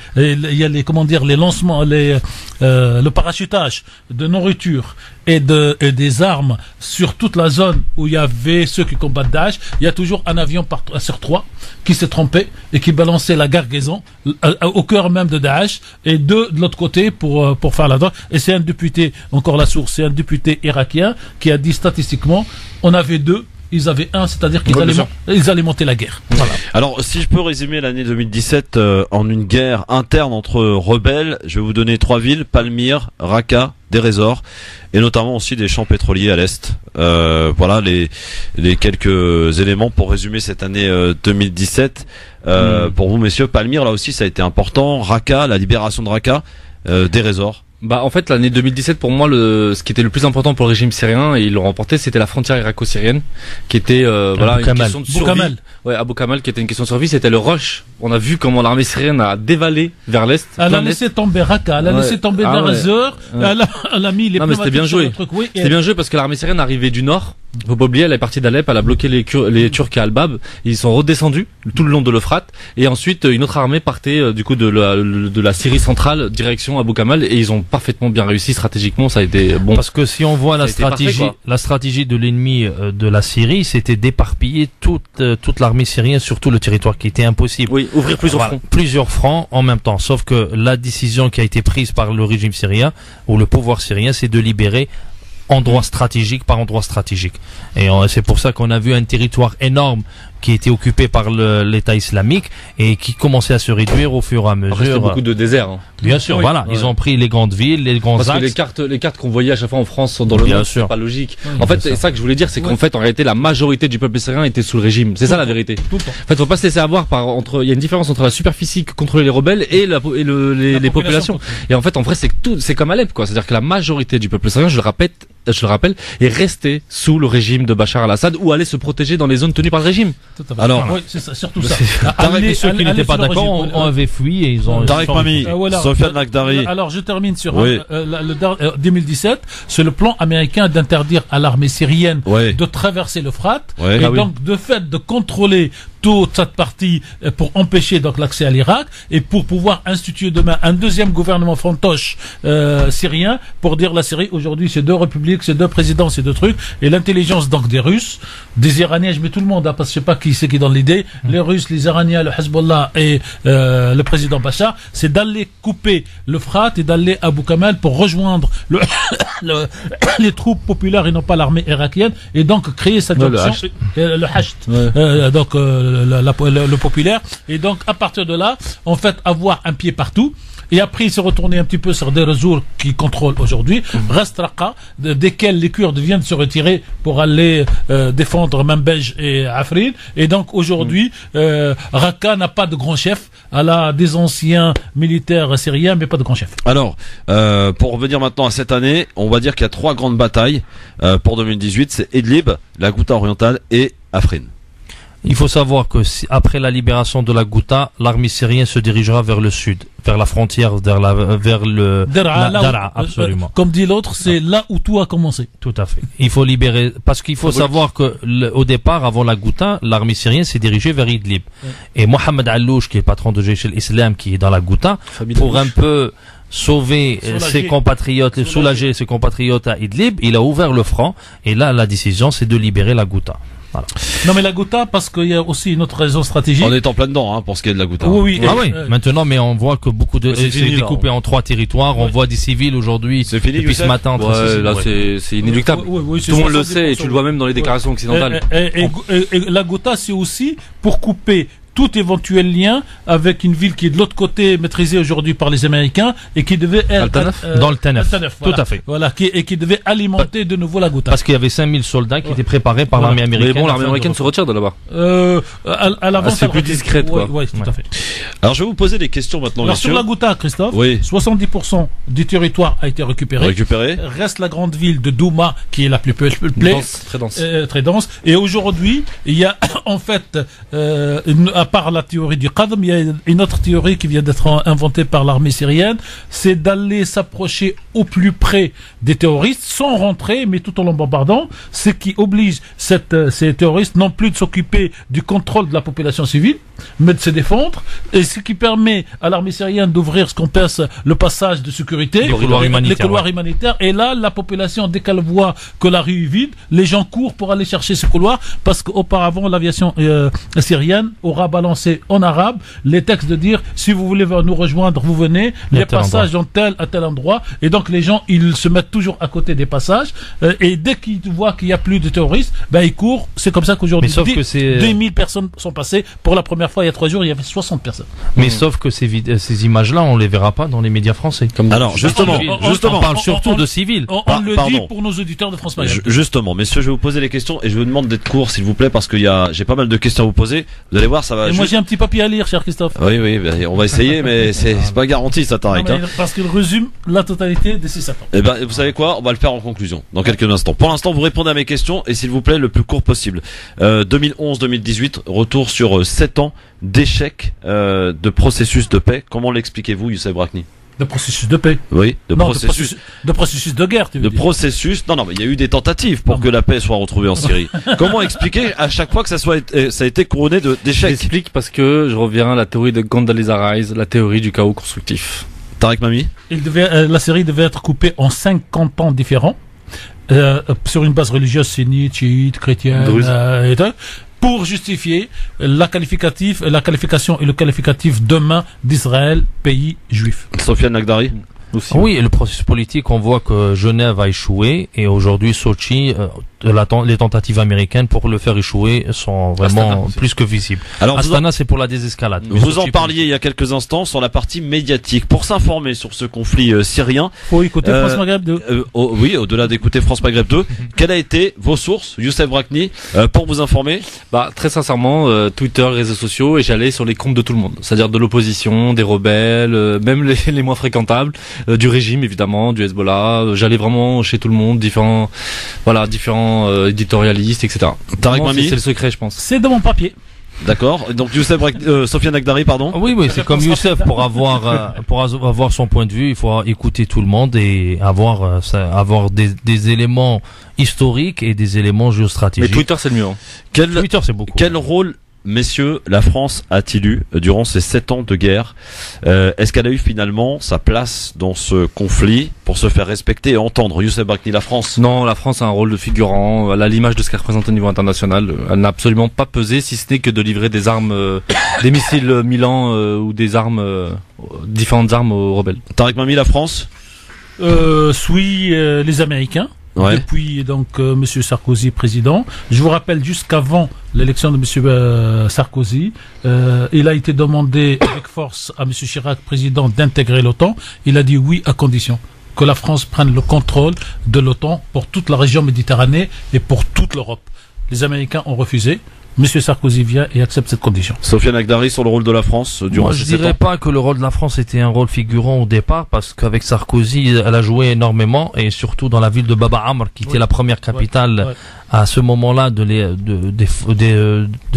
lancements, le parachutage de nourriture et des armes sur toute la zone où il y avait ceux qui combattent Daesh, il y a toujours un avion sur 3 qui s'est trompé et qui balançait la cargaison au cœur même de Daesh et de l'autre côté pour faire la drogue. Et c'est un député, encore la source, c'est un député irakien qui a dit statistiquement, on avait 2, ils avaient 1, c'est-à-dire qu'ils allaient monter la guerre. Voilà. Alors, si je peux résumer l'année 2017 en une guerre interne entre rebelles, je vais vous donner 3 villes: Palmyre, Raqqa, Deir ez-Zor, et notamment aussi des champs pétroliers à l'est. Voilà les quelques éléments pour résumer cette année 2017. Pour vous, messieurs, Palmyre, là aussi, ça a été important. Raqqa, la libération de Raqqa, Deir ez-Zor. En fait, l'année 2017, pour moi, ce qui était le plus important pour le régime syrien, et ils l'ont remporté, c'était la frontière irako-syrienne, qui était, une question de survie. Abu Kamal, qui était une question de survie, c'était le rush. On a vu comment l'armée syrienne a dévalé vers l'est. Elle a laissé tomber Raqqa, elle a laissé tomber Deir ez-Zor, elle a mis les mais c'était bien joué. C'était bien joué parce que l'armée syrienne arrivait du nord. Faut pas oublier, elle est partie d'Alep, elle a bloqué les Turcs à Al-Bab, ils sont redescendus tout le long de l'Euphrate, et ensuite une autre armée partait du coup de la Syrie centrale direction Abu Kamal, et ils ont parfaitement bien réussi stratégiquement, ça a été bon. Parce que si on voit la stratégie de l'ennemi de la Syrie, c'était d'éparpiller toute l'armée syrienne sur tout le territoire, qui était impossible. Oui, ouvrir plusieurs fronts en même temps. Sauf que la décision qui a été prise par le régime syrien ou le pouvoir syrien, c'est de libérer endroit stratégique par endroit stratégique. Et c'est pour ça qu'on a vu un territoire énorme qui était occupé par l'État islamique et qui commençait à se réduire au fur et à mesure. Après, c'était beaucoup de désert. Bien sûr, ils ont pris les grandes villes, les grands axes. Parce que les cartes qu'on voyait à chaque fois en France sont dans le monde, c'est pas logique. En fait, c'est ça que je voulais dire, c'est qu'en fait, en réalité, la majorité du peuple syrien était sous le régime. C'est ça la vérité. En fait, faut pas se laisser avoir il y a une différence entre la superficie que contrôlaient les rebelles et les populations. Et en fait, en vrai, c'est comme Alep, quoi. C'est-à-dire que la majorité du peuple syrien, je le répète, je le rappelle, est resté sous le régime de Bachar al-Assad ou allait se protéger dans les zones tenues par le régime. Alors, oui, c'est ça, surtout ça. Ceux qui n'étaient pas d'accord ont avait fui et ils ont. Tariq Mami, Sofiane Lakhdari. Alors, je termine sur 2017. C'est le plan américain d'interdire à l'armée syrienne de traverser l'Euphrate et donc de fait de contrôler toute cette partie pour empêcher donc l'accès à l'Irak et pour pouvoir instituer demain un deuxième gouvernement fantoche syrien pour dire la Syrie aujourd'hui c'est 2 républiques, c'est 2 présidents, c'est 2 trucs et l'intelligence donc des Russes, des Iraniens, je mets tout le monde parce que je sais pas qui c'est qui est dans l'idée, les Russes, les Iraniens, le Hezbollah et le président Bachar, c'est d'aller couper l'Euphrate et d'aller à Abu Kamal pour rejoindre les troupes populaires et non pas l'armée irakienne et donc créer cette option le Hasht donc le populaire et donc à partir de là en fait avoir un pied partout et après il s'est retourné un petit peu sur des réseaux qui contrôlent aujourd'hui reste Raqqa desquels les Kurdes viennent se retirer pour aller défendre Manbij et Afrin et donc aujourd'hui Raqqa n'a pas de grand chef, elle a des anciens militaires syriens mais pas de grand chef. Alors pour revenir maintenant à cette année, on va dire qu'il y a 3 grandes batailles pour 2018, c'est Idlib, la Ghouta orientale et Afrin. Il faut savoir que après la libération de la Ghouta, l'armée syrienne se dirigera vers le sud, vers la frontière, vers le Daraa, absolument. Comme dit l'autre, c'est là où tout a commencé. Tout à fait. Il faut libérer, parce qu'il faut savoir que au départ, avant la Ghouta, l'armée syrienne s'est dirigée vers Idlib. Et Mohamed Allouche, qui est patron de Jaish al-Islam, qui est dans la Ghouta, pour un peu sauver ses compatriotes, soulager ses compatriotes à Idlib, il a ouvert le front, et là, la décision, c'est de libérer la Ghouta. Voilà. Non mais la Ghouta parce qu'il y a aussi une autre raison stratégique. On est en plein dedans pour ce qui est de la Ghouta. Oui. Maintenant mais on voit que beaucoup de c'est découpé en 3 territoires. On voit des civils aujourd'hui. C'est fini depuis ce matin. Là c'est inéluctable. Tout le monde le sait et tu le vois même dans les déclarations occidentales. Et la Ghouta c'est aussi pour couper tout éventuel lien avec une ville qui est de l'autre côté maîtrisée aujourd'hui par les Américains et qui devait être dans le Tanef. Tout à fait. Voilà, qui devait alimenter de nouveau la Ghouta. Parce qu'il y avait 5000 soldats qui étaient préparés par l'armée américaine. Mais bon, l'armée américaine se retire de là-bas. À l'avant, c'est plus discrète, quoi. Oui, tout à fait. Alors, je vais vous poser des questions maintenant, alors, messieurs. sur la Ghouta, Christophe, 70% du territoire a été récupéré. Reste la grande ville de Douma, qui est la plus peuplée. Très dense. Et aujourd'hui, il y a, en fait, à part la théorie du Qadm, il y a une autre théorie qui vient d'être inventée par l'armée syrienne, c'est d'aller s'approcher au plus près des terroristes, sans rentrer, mais tout en les bombardant, ce qui oblige ces terroristes non plus de s'occuper du contrôle de la population civile, mais de se défendre, et ce qui permet à l'armée syrienne d'ouvrir ce qu'on appelle le passage de sécurité, les couloirs humanitaires, et là, la population, dès qu'elle voit que la rue est vide, les gens courent pour aller chercher ce couloir, parce qu'auparavant, l'aviation syrienne aura balancé en arabe les textes de dire si vous voulez nous rejoindre vous venez, les passages ont à tel endroit et donc les gens ils se mettent toujours à côté des passages et dès qu'ils voient qu'il n'y a plus de terroristes ils courent. C'est comme ça qu'aujourd'hui 2000 personnes sont passées. Pour la première fois il y a 3 jours il y avait 60 personnes. Mais sauf que ces images là on les verra pas dans les médias français. Alors justement on parle surtout de civils. On le dit pour nos auditeurs de France Maghreb. Justement messieurs, je vais vous poser les questions et je vous demande d'être court s'il vous plaît parce que j'ai pas mal de questions à vous poser. Vous allez voir ça va. Et moi j'ai un petit papier à lire, cher Christophe. Oui, on va essayer, mais c'est pas garanti, ça, Tariq. Parce qu'il résume la totalité de ces 7 ans. Eh ben, vous savez quoi? On va le faire en conclusion, dans quelques instants. Pour l'instant, vous répondez à mes questions, et s'il vous plaît, le plus court possible. 2011-2018, retour sur 7 ans d'échec, de processus de paix. Comment l'expliquez-vous, Youssef Brakni? De processus de paix. Oui, de processus de guerre, tu veux dire. Processus. Non, mais il y a eu des tentatives pour que la paix soit retrouvée en Syrie. Comment expliquer à chaque fois que ça a été couronné d'échecs? J'explique parce que je reviens à la théorie de Condoleezza Rice, la théorie du chaos constructif. Tariq Mami? La Syrie devait être coupée en 5 cantons différents, sur une base religieuse sunnite, chiite, chrétienne, et tout. Pour justifier la qualification et le qualificatif demain d'Israël, pays juif. Sofiane Lakhdari? Oui, et le processus politique, on voit que Genève a échoué et aujourd'hui Sochi, les tentatives américaines pour le faire échouer sont vraiment plus que visibles. Alors Astana, c'est pour la désescalade. Vous en parliez il y a quelques instants sur la partie médiatique. Pour s'informer sur ce conflit syrien, faut écouter France Maghreb 2. Oui, au-delà d'écouter France Maghreb 2, quelles a été vos sources, Youssef Brakni, pour vous informer? Très sincèrement, Twitter, réseaux sociaux, et j'allais sur les comptes de tout le monde, c'est-à-dire de l'opposition, des rebelles, même les moins fréquentables. du régime évidemment, du Hezbollah. J'allais vraiment chez tout le monde, différents éditorialistes, etc. Tarek Mami, c'est le secret, je pense. C'est dans mon papier. D'accord. Donc Sofiane Agdari, pardon. Oui, c'est comme Youssef, pour avoir son point de vue, il faut écouter tout le monde et avoir des éléments historiques et des éléments géostratégiques. Mais Twitter, c'est le mieux. Twitter, c'est beaucoup. Quel rôle, messieurs, la France a-t-il eu durant ces 7 ans de guerre? Est-ce qu'elle a eu finalement sa place dans ce conflit pour se faire respecter et entendre? Youssef Brakni, la France? Non, la France a un rôle de figurant, elle a l'image de ce qu'elle représente au niveau international. Elle n'a absolument pas pesé, si ce n'est que de livrer des armes, des missiles Milan ou des armes, différentes armes aux rebelles. Tarek Mami, la France? Oui, les Américains. Ouais. Depuis donc Monsieur Sarkozy président. Je vous rappelle jusqu'avant l'élection de Monsieur Sarkozy, il a été demandé avec force à Monsieur Chirac président d'intégrer l'OTAN. Il a dit oui à condition que la France prenne le contrôle de l'OTAN pour toute la région Méditerranée et pour toute l'Europe. Les Américains ont refusé. Monsieur Sarkozy vient et accepte cette condition. Sofiane Agdari, sur le rôle de la France durant ces 7 ans. Je dirais pas que le rôle de la France était un rôle figurant au départ, parce qu'avec Sarkozy, elle a joué énormément, et surtout dans la ville de Baba Amr, qui était la première capitale à ce moment-là de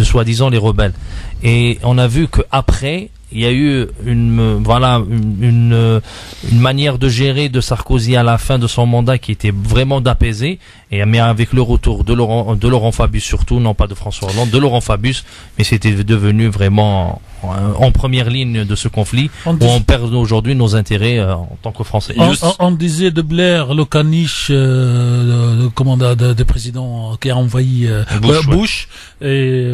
soi-disant les rebelles. Et on a vu qu'après, il y a eu une manière de gérer de Sarkozy à la fin de son mandat qui était vraiment d'apaiser, mais avec le retour de Laurent Fabius surtout, non pas de François Hollande, de Laurent Fabius, mais c'était devenu vraiment en première ligne de ce conflit, où on perd aujourd'hui nos intérêts en tant que Français. On disait de Blair, le caniche de président qui a envahi Bush. Et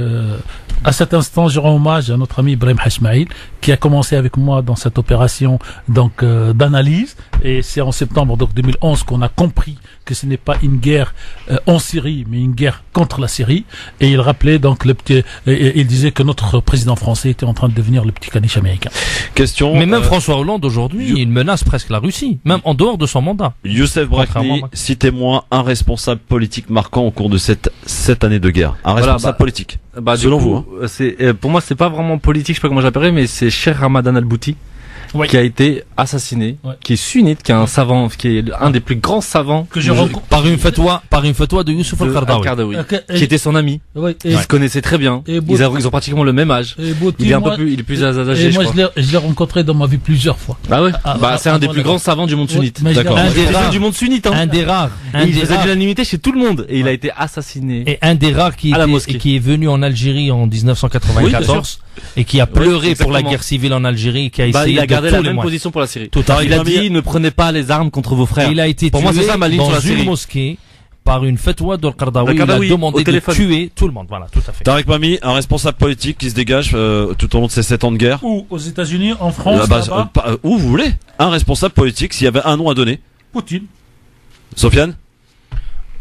à cet instant, je rends hommage à notre ami Ibrahim Hachmaïl, qui a commencé avec moi dans cette opération d'analyse. Et c'est en septembre 2011 qu'on a compris que ce n'est pas une guerre en Syrie, mais une guerre contre la Syrie. Et il rappelait donc il disait que notre président français était en train de devenir le petit caniche américain. Mais même François Hollande aujourd'hui, il menace presque la Russie, même en dehors de son mandat. Youssef Brakni, citez-moi un responsable politique marquant au cours de cette année de guerre. Un responsable politique. Selon vous. Pour moi, c'est pas vraiment politique, je sais pas comment j'appellerais, mais c'est Cheikh Ramadan Al-Bouti. Oui. Qui a été assassiné, qui est sunnite, qui est un savant, qui est un des plus grands savants que je rencontre par une fatwa de Youssouf Al-Qaradawi, qui était son ami. Oui. Ils se connaissaient très bien. Ils ont pratiquement le même âge. Il est plus âgé. Et moi, je l'ai rencontré dans ma vie plusieurs fois. Ah ouais. C'est un des plus grands savants du monde sunnite. D'accord. Un des rares du monde sunnite. Un des rares. Il faisait de l'unanimité chez tout le monde et il a été assassiné. Et un des rares qui est venu en Algérie en 1994 et qui a pleuré pour la guerre civile en Algérie, qui a essayé de gardé la même position pour la Syrie. Il a dit ne prenez pas les armes contre vos frères. Il a été tué dans une mosquée par une fatwa d'Al-Qaradawi. Il a demandé de tuer tout le monde. Voilà, tout à fait. Tarek Mami, un responsable politique qui se dégage tout au long de ces 7 ans de guerre. Ou aux États-Unis, en France, où vous voulez. Un responsable politique, s'il y avait un nom à donner. Poutine. Sofiane?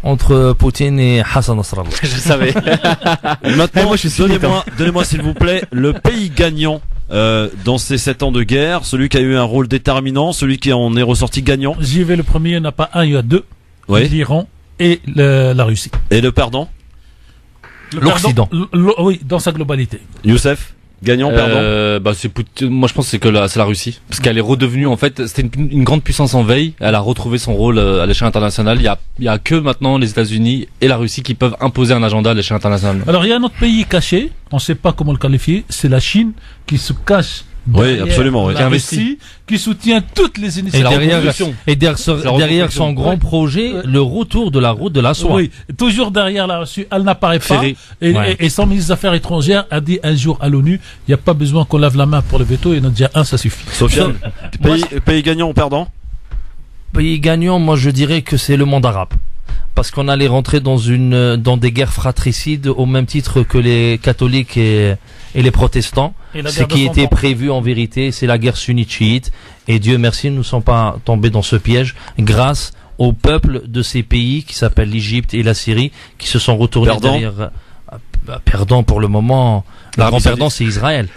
Entre Poutine et Hassan Nasrallah. Je savais. Maintenant, donnez-moi s'il vous plaît le pays gagnant dans ces 7 ans de guerre, celui qui a eu un rôle déterminant, celui qui en est ressorti gagnant. J'y vais le premier, il n'y en a pas un, il y a deux. Oui. L'Iran et la Russie. Et le perdant? L'Occident. Oui, dans sa globalité. Youssef? Gagnant, perdant? Moi je pense que c'est la Russie, parce qu'elle est redevenue, en fait, c'était une grande puissance en veille. Elle a retrouvé son rôle à l'échelle internationale. Il y a que maintenant les États-Unis et la Russie qui peuvent imposer un agenda à l'échelle internationale. Alors il y a un autre pays caché, on ne sait pas comment le qualifier, c'est la Chine qui se cache. Oui, absolument. La Russie, qui soutient toutes les initiatives. Et derrière son grand projet, le retour de la route de la soie. Oui, toujours derrière la Russie, elle n'apparaît pas. Et son ministre des Affaires étrangères a dit un jour à l'ONU, il n'y a pas besoin qu'on lave la main pour le veto, il y en a déjà un, ça suffit. Sofiane, pays gagnant ou perdant? Pays gagnant, moi je dirais que c'est le monde arabe. Parce qu'on allait rentrer dans des guerres fratricides au même titre que les catholiques et les protestants. Ce qui était prévu en vérité, c'est la guerre sunnite-chiite. Et Dieu merci, nous ne sommes pas tombés dans ce piège grâce au peuple de ces pays qui s'appellent l'Égypte et la Syrie, qui se sont retournés derrière. Perdant pour le moment. Le grand perdant, c'est Israël.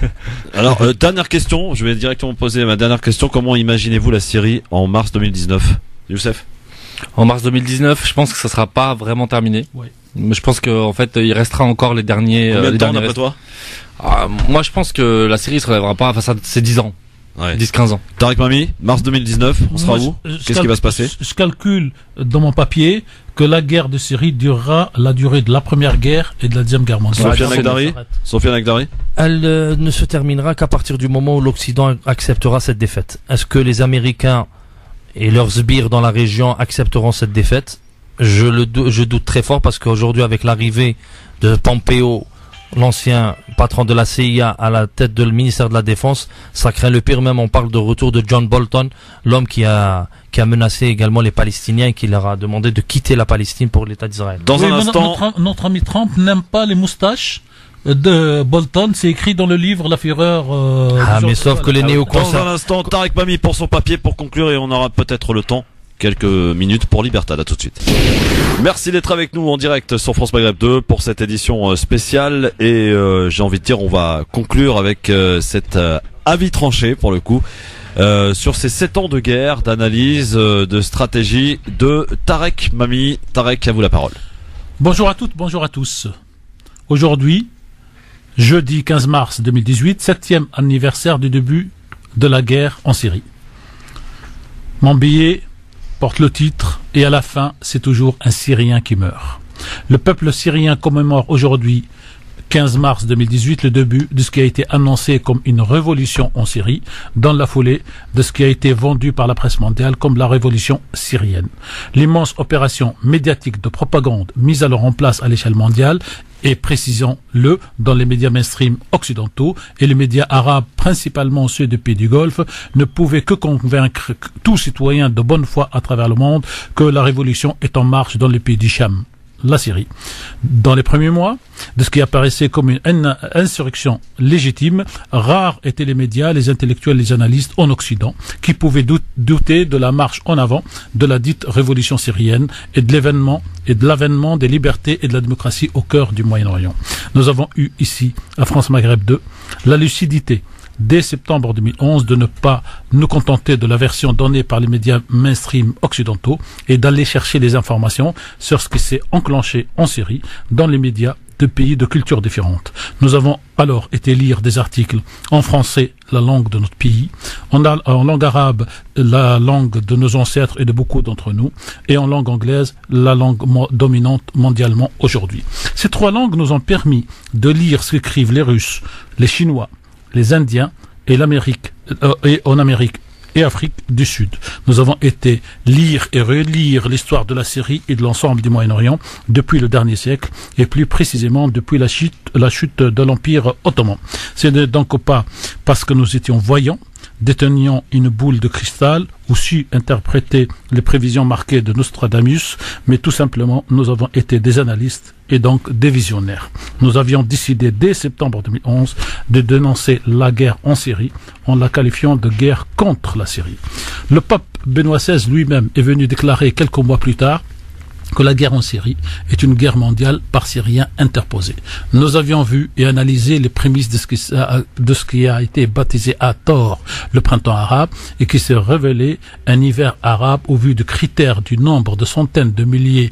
Alors, dernière question, je vais directement poser ma dernière question. Comment imaginez-vous la Syrie en mars 2019? Youssef? En mars 2019, je pense que ça sera pas vraiment terminé. Oui. Mais je pense qu'en fait, il restera encore les derniers. Combien de temps d'après toi? Moi, je pense que la Syrie se relèvera pas. Enfin, c'est 10 ans. Ouais. 10-15 ans. Tarek Mami, mars 2019, on sera où? Qu'est-ce qui va se passer? Je calcule dans mon papier que la guerre de Syrie durera la durée de la première guerre et de la deuxième guerre mondiale. Sofiane Agdari. Elle ne se terminera qu'à partir du moment où l'Occident acceptera cette défaite. Est-ce que les Américains et leurs sbires dans la région accepteront cette défaite? Je doute très fort, parce qu'aujourd'hui, avec l'arrivée de Pompeo, l'ancien patron de la CIA, à la tête du ministère de la Défense, ça craint le pire. Même on parle de retour de John Bolton, l'homme qui a menacé également les Palestiniens et qui leur a demandé de quitter la Palestine pour l'État d'Israël. Dans un instant, notre ami Trump n'aime pas les moustaches de Bolton, c'est écrit dans le livre La Fureur. Mais sauf que les néoconservateurs. Dans un instant, Tarek Mami pour son papier pour conclure, et on aura peut-être le temps. Quelques minutes pour Libertad, à tout de suite. Merci d'être avec nous en direct sur France Maghreb 2 pour cette édition spéciale, et j'ai envie de dire, on va conclure avec cet avis tranché pour le coup sur ces 7 ans de guerre, d'analyse, de stratégie de Tarek Mami. Tarek, à vous la parole. Bonjour à toutes, bonjour à tous. Aujourd'hui, jeudi 15 mars 2018, 7e anniversaire du début de la guerre en Syrie. Mon billet porte le titre, et à la fin, c'est toujours un Syrien qui meurt. Le peuple syrien commémore aujourd'hui, 15 mars 2018, le début de ce qui a été annoncé comme une révolution en Syrie, dans la foulée de ce qui a été vendu par la presse mondiale comme la révolution syrienne. L'immense opération médiatique de propagande mise alors en place à l'échelle mondiale, et précisons-le, dans les médias mainstream occidentaux et les médias arabes, principalement ceux des pays du Golfe, ne pouvait que convaincre tout citoyen de bonne foi à travers le monde que la révolution est en marche dans les pays du Cham, la Syrie. Dans les premiers mois de ce qui apparaissait comme une insurrection légitime, rares étaient les médias, les intellectuels, les analystes en Occident qui pouvaient douter de la marche en avant de la dite révolution syrienne et de l'avènement des libertés et de la démocratie au cœur du Moyen-Orient. Nous avons eu ici, à France Maghreb 2, la lucidité dès septembre 2011 de ne pas nous contenter de la version donnée par les médias mainstream occidentaux et d'aller chercher des informations sur ce qui s'est enclenché en Syrie dans les médias de pays de cultures différentes. Nous avons alors été lire des articles en français, la langue de notre pays, en langue arabe, la langue de nos ancêtres et de beaucoup d'entre nous, et en langue anglaise, la langue dominante mondialement aujourd'hui. Ces 3 langues nous ont permis de lire ce qu'écrivent les Russes, les Chinois, les Indiens et en Amérique et Afrique du Sud. Nous avons été lire et relire l'histoire de la Syrie et de l'ensemble du Moyen-Orient depuis le dernier siècle, et plus précisément depuis la chute de l'Empire ottoman. Ce n'est donc pas parce que nous étions voyants, détenions une boule de cristal ou su interpréter les prévisions marquées de Nostradamus, mais tout simplement nous avons été des analystes et donc des visionnaires. Nous avions décidé dès septembre 2011 de dénoncer la guerre en Syrie en la qualifiant de guerre contre la Syrie. Le pape Benoît XVI lui-même est venu déclarer quelques mois plus tard que la guerre en Syrie est une guerre mondiale par Syriens interposés. Nous avions vu et analysé les prémices de ce qui a été baptisé à tort le printemps arabe et qui s'est révélé un hiver arabe au vu de critères du nombre de centaines de milliers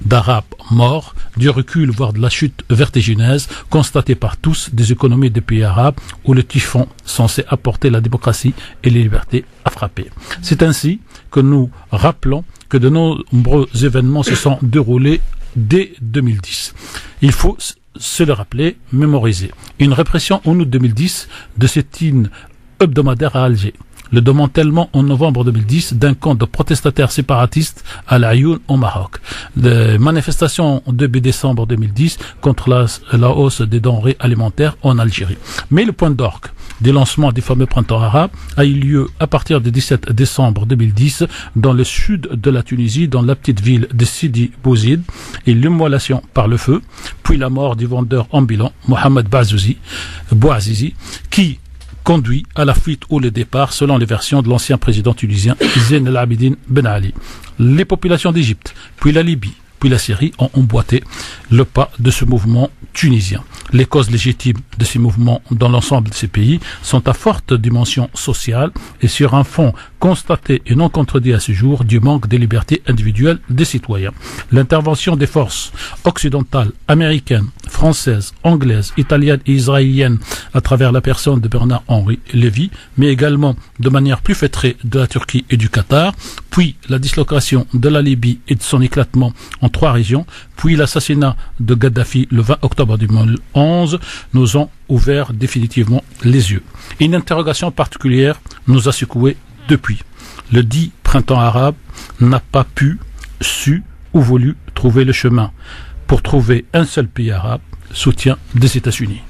d'Arabes morts, du recul voire de la chute vertigineuse constatée par tous des économies des pays arabes où le typhon censé apporter la démocratie et les libertés a frappé. C'est ainsi que nous rappelons que de nombreux événements se sont déroulés dès 2010. Il faut se le rappeler, mémoriser. Une répression en août 2010 de sit-in hebdomadaire à Alger. Le démantèlement en novembre 2010 d'un camp de protestataires séparatistes à l'Ayoun au Maroc. Des manifestations début décembre 2010 contre la hausse des denrées alimentaires en Algérie. Mais le point d'orgue du lancement du fameux printemps arabe a eu lieu à partir du 17 décembre 2010 dans le sud de la Tunisie, dans la petite ville de Sidi Bouzid, et l'immolation par le feu, puis la mort du vendeur ambulant Mohamed Bouazizi, qui conduit à la fuite ou le départ, selon les versions de l'ancien président tunisien Zine El Abidine Ben Ali. Les populations d'Égypte, puis la Libye, puis la Syrie ont emboîté le pas de ce mouvement tunisien. Les causes légitimes de ces mouvements dans l'ensemble de ces pays sont à forte dimension sociale et sur un fond constaté et non contredit à ce jour du manque de liberté individuelle des citoyens. L'intervention des forces occidentales, américaines, françaises, anglaises, italiennes et israéliennes à travers la personne de Bernard-Henri Lévy, mais également de manière plus feutrée de la Turquie et du Qatar, puis la dislocation de la Libye et de son éclatement en 3 régions, puis l'assassinat de Kadhafi le 20 octobre 2011 nous ont ouvert définitivement les yeux. Une interrogation particulière nous a secoués depuis. Le dit printemps arabe n'a pas pu, su ou voulu trouver le chemin pour trouver un seul pays arabe, soutien des États-Unis.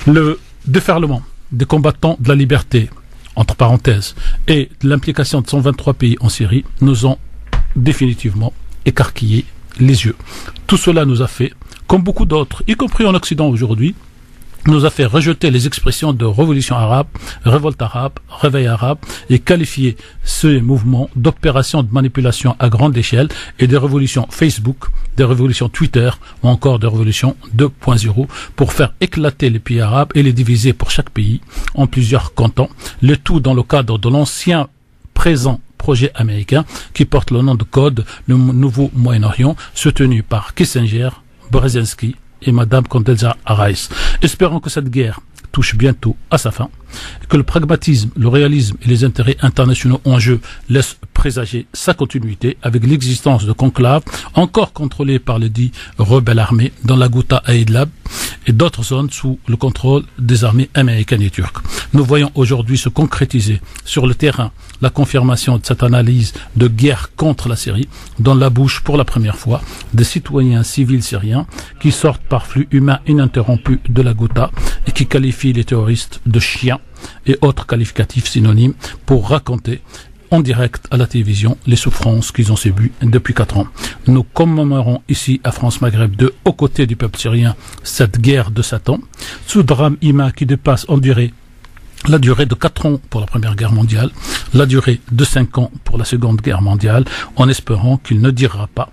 Le déferlement des combattants de la liberté, entre parenthèses, et l'implication de 123 pays en Syrie nous ont définitivement écarquillé les yeux. Tout cela nous a fait, comme beaucoup d'autres, y compris en Occident aujourd'hui, nous a fait rejeter les expressions de révolution arabe, révolte arabe, réveil arabe et qualifier ces mouvements d'opérations de manipulation à grande échelle et de révolutions Facebook, des révolutions Twitter ou encore de révolutions 2.0 pour faire éclater les pays arabes et les diviser pour chaque pays en plusieurs cantons, le tout dans le cadre de l'ancien présent projet américain qui porte le nom de code le nouveau Moyen-Orient soutenu par Kissinger, Brzezinski et Madame Condoleezza Rice. Espérons que cette guerre touche bientôt à sa fin, que le pragmatisme, le réalisme et les intérêts internationaux en jeu laissent présager sa continuité avec l'existence de conclaves encore contrôlés par les dits rebelles armés dans la Ghouta à Idlib et d'autres zones sous le contrôle des armées américaines et turques. Nous voyons aujourd'hui se concrétiser sur le terrain la confirmation de cette analyse de guerre contre la Syrie dans la bouche pour la première fois des citoyens civils syriens qui sortent par flux humain ininterrompu de la Ghouta et qui qualifient les terroristes de chiens et autres qualificatifs synonymes pour raconter en direct à la télévision les souffrances qu'ils ont subies depuis 4 ans. Nous commémorons ici à France Maghreb 2 aux côtés du peuple syrien cette guerre de Satan, ce drame humain qui dépasse en durée la durée de 4 ans pour la Première Guerre mondiale, la durée de 5 ans pour la Seconde Guerre mondiale, en espérant qu'il ne durera pas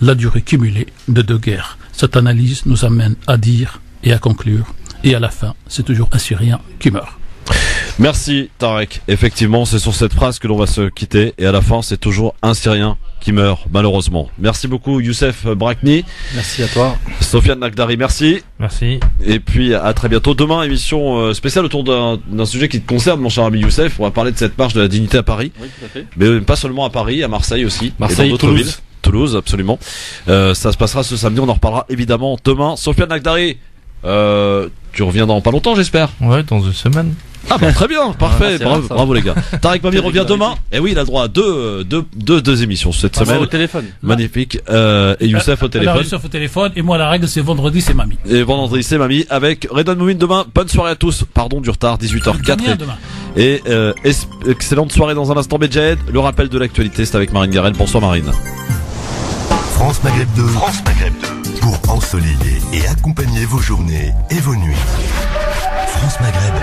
la durée cumulée de 2 guerres. Cette analyse nous amène à dire et à conclure, et à la fin, c'est toujours un Syrien qui meurt. Merci Tarek. Effectivement, c'est sur cette phrase que l'on va se quitter, et à la fin, c'est toujours un Syrien qui meurt, malheureusement. Merci beaucoup Youssef Brakni. Merci à toi. Sofiane Nagdari, merci. Merci. Et puis à très bientôt. Demain, émission spéciale autour d'un sujet qui te concerne, mon cher ami Youssef. On va parler de cette marche de la dignité à Paris. Oui, tout à fait. Mais pas seulement à Paris, à Marseille aussi. Marseille, et dans d'autres villes. Toulouse, absolument. Ça se passera ce samedi, on en reparlera évidemment demain. Sofiane Nagdari, tu reviens dans pas longtemps, j'espère. Ouais, dans 1 semaine. Ah bah très bien, parfait, bravo les gars. Tarek Mami revient demain. Et oui, il a droit à deux émissions cette semaine. Au téléphone. Magnifique. Et Youssef au téléphone. Alors Youssef au téléphone. Et moi la règle c'est vendredi c'est Mami. Et vendredi c'est Mami avec Redon Moumine demain. Bonne soirée à tous. Pardon du retard, 18h04. Et excellente soirée dans un instant. Medjed. Le rappel de l'actualité c'est avec Marine Garel. Bonsoir Marine. France Maghreb 2. France Maghreb 2. Pour ensoleiller et accompagner vos journées et vos nuits. France Maghreb 2.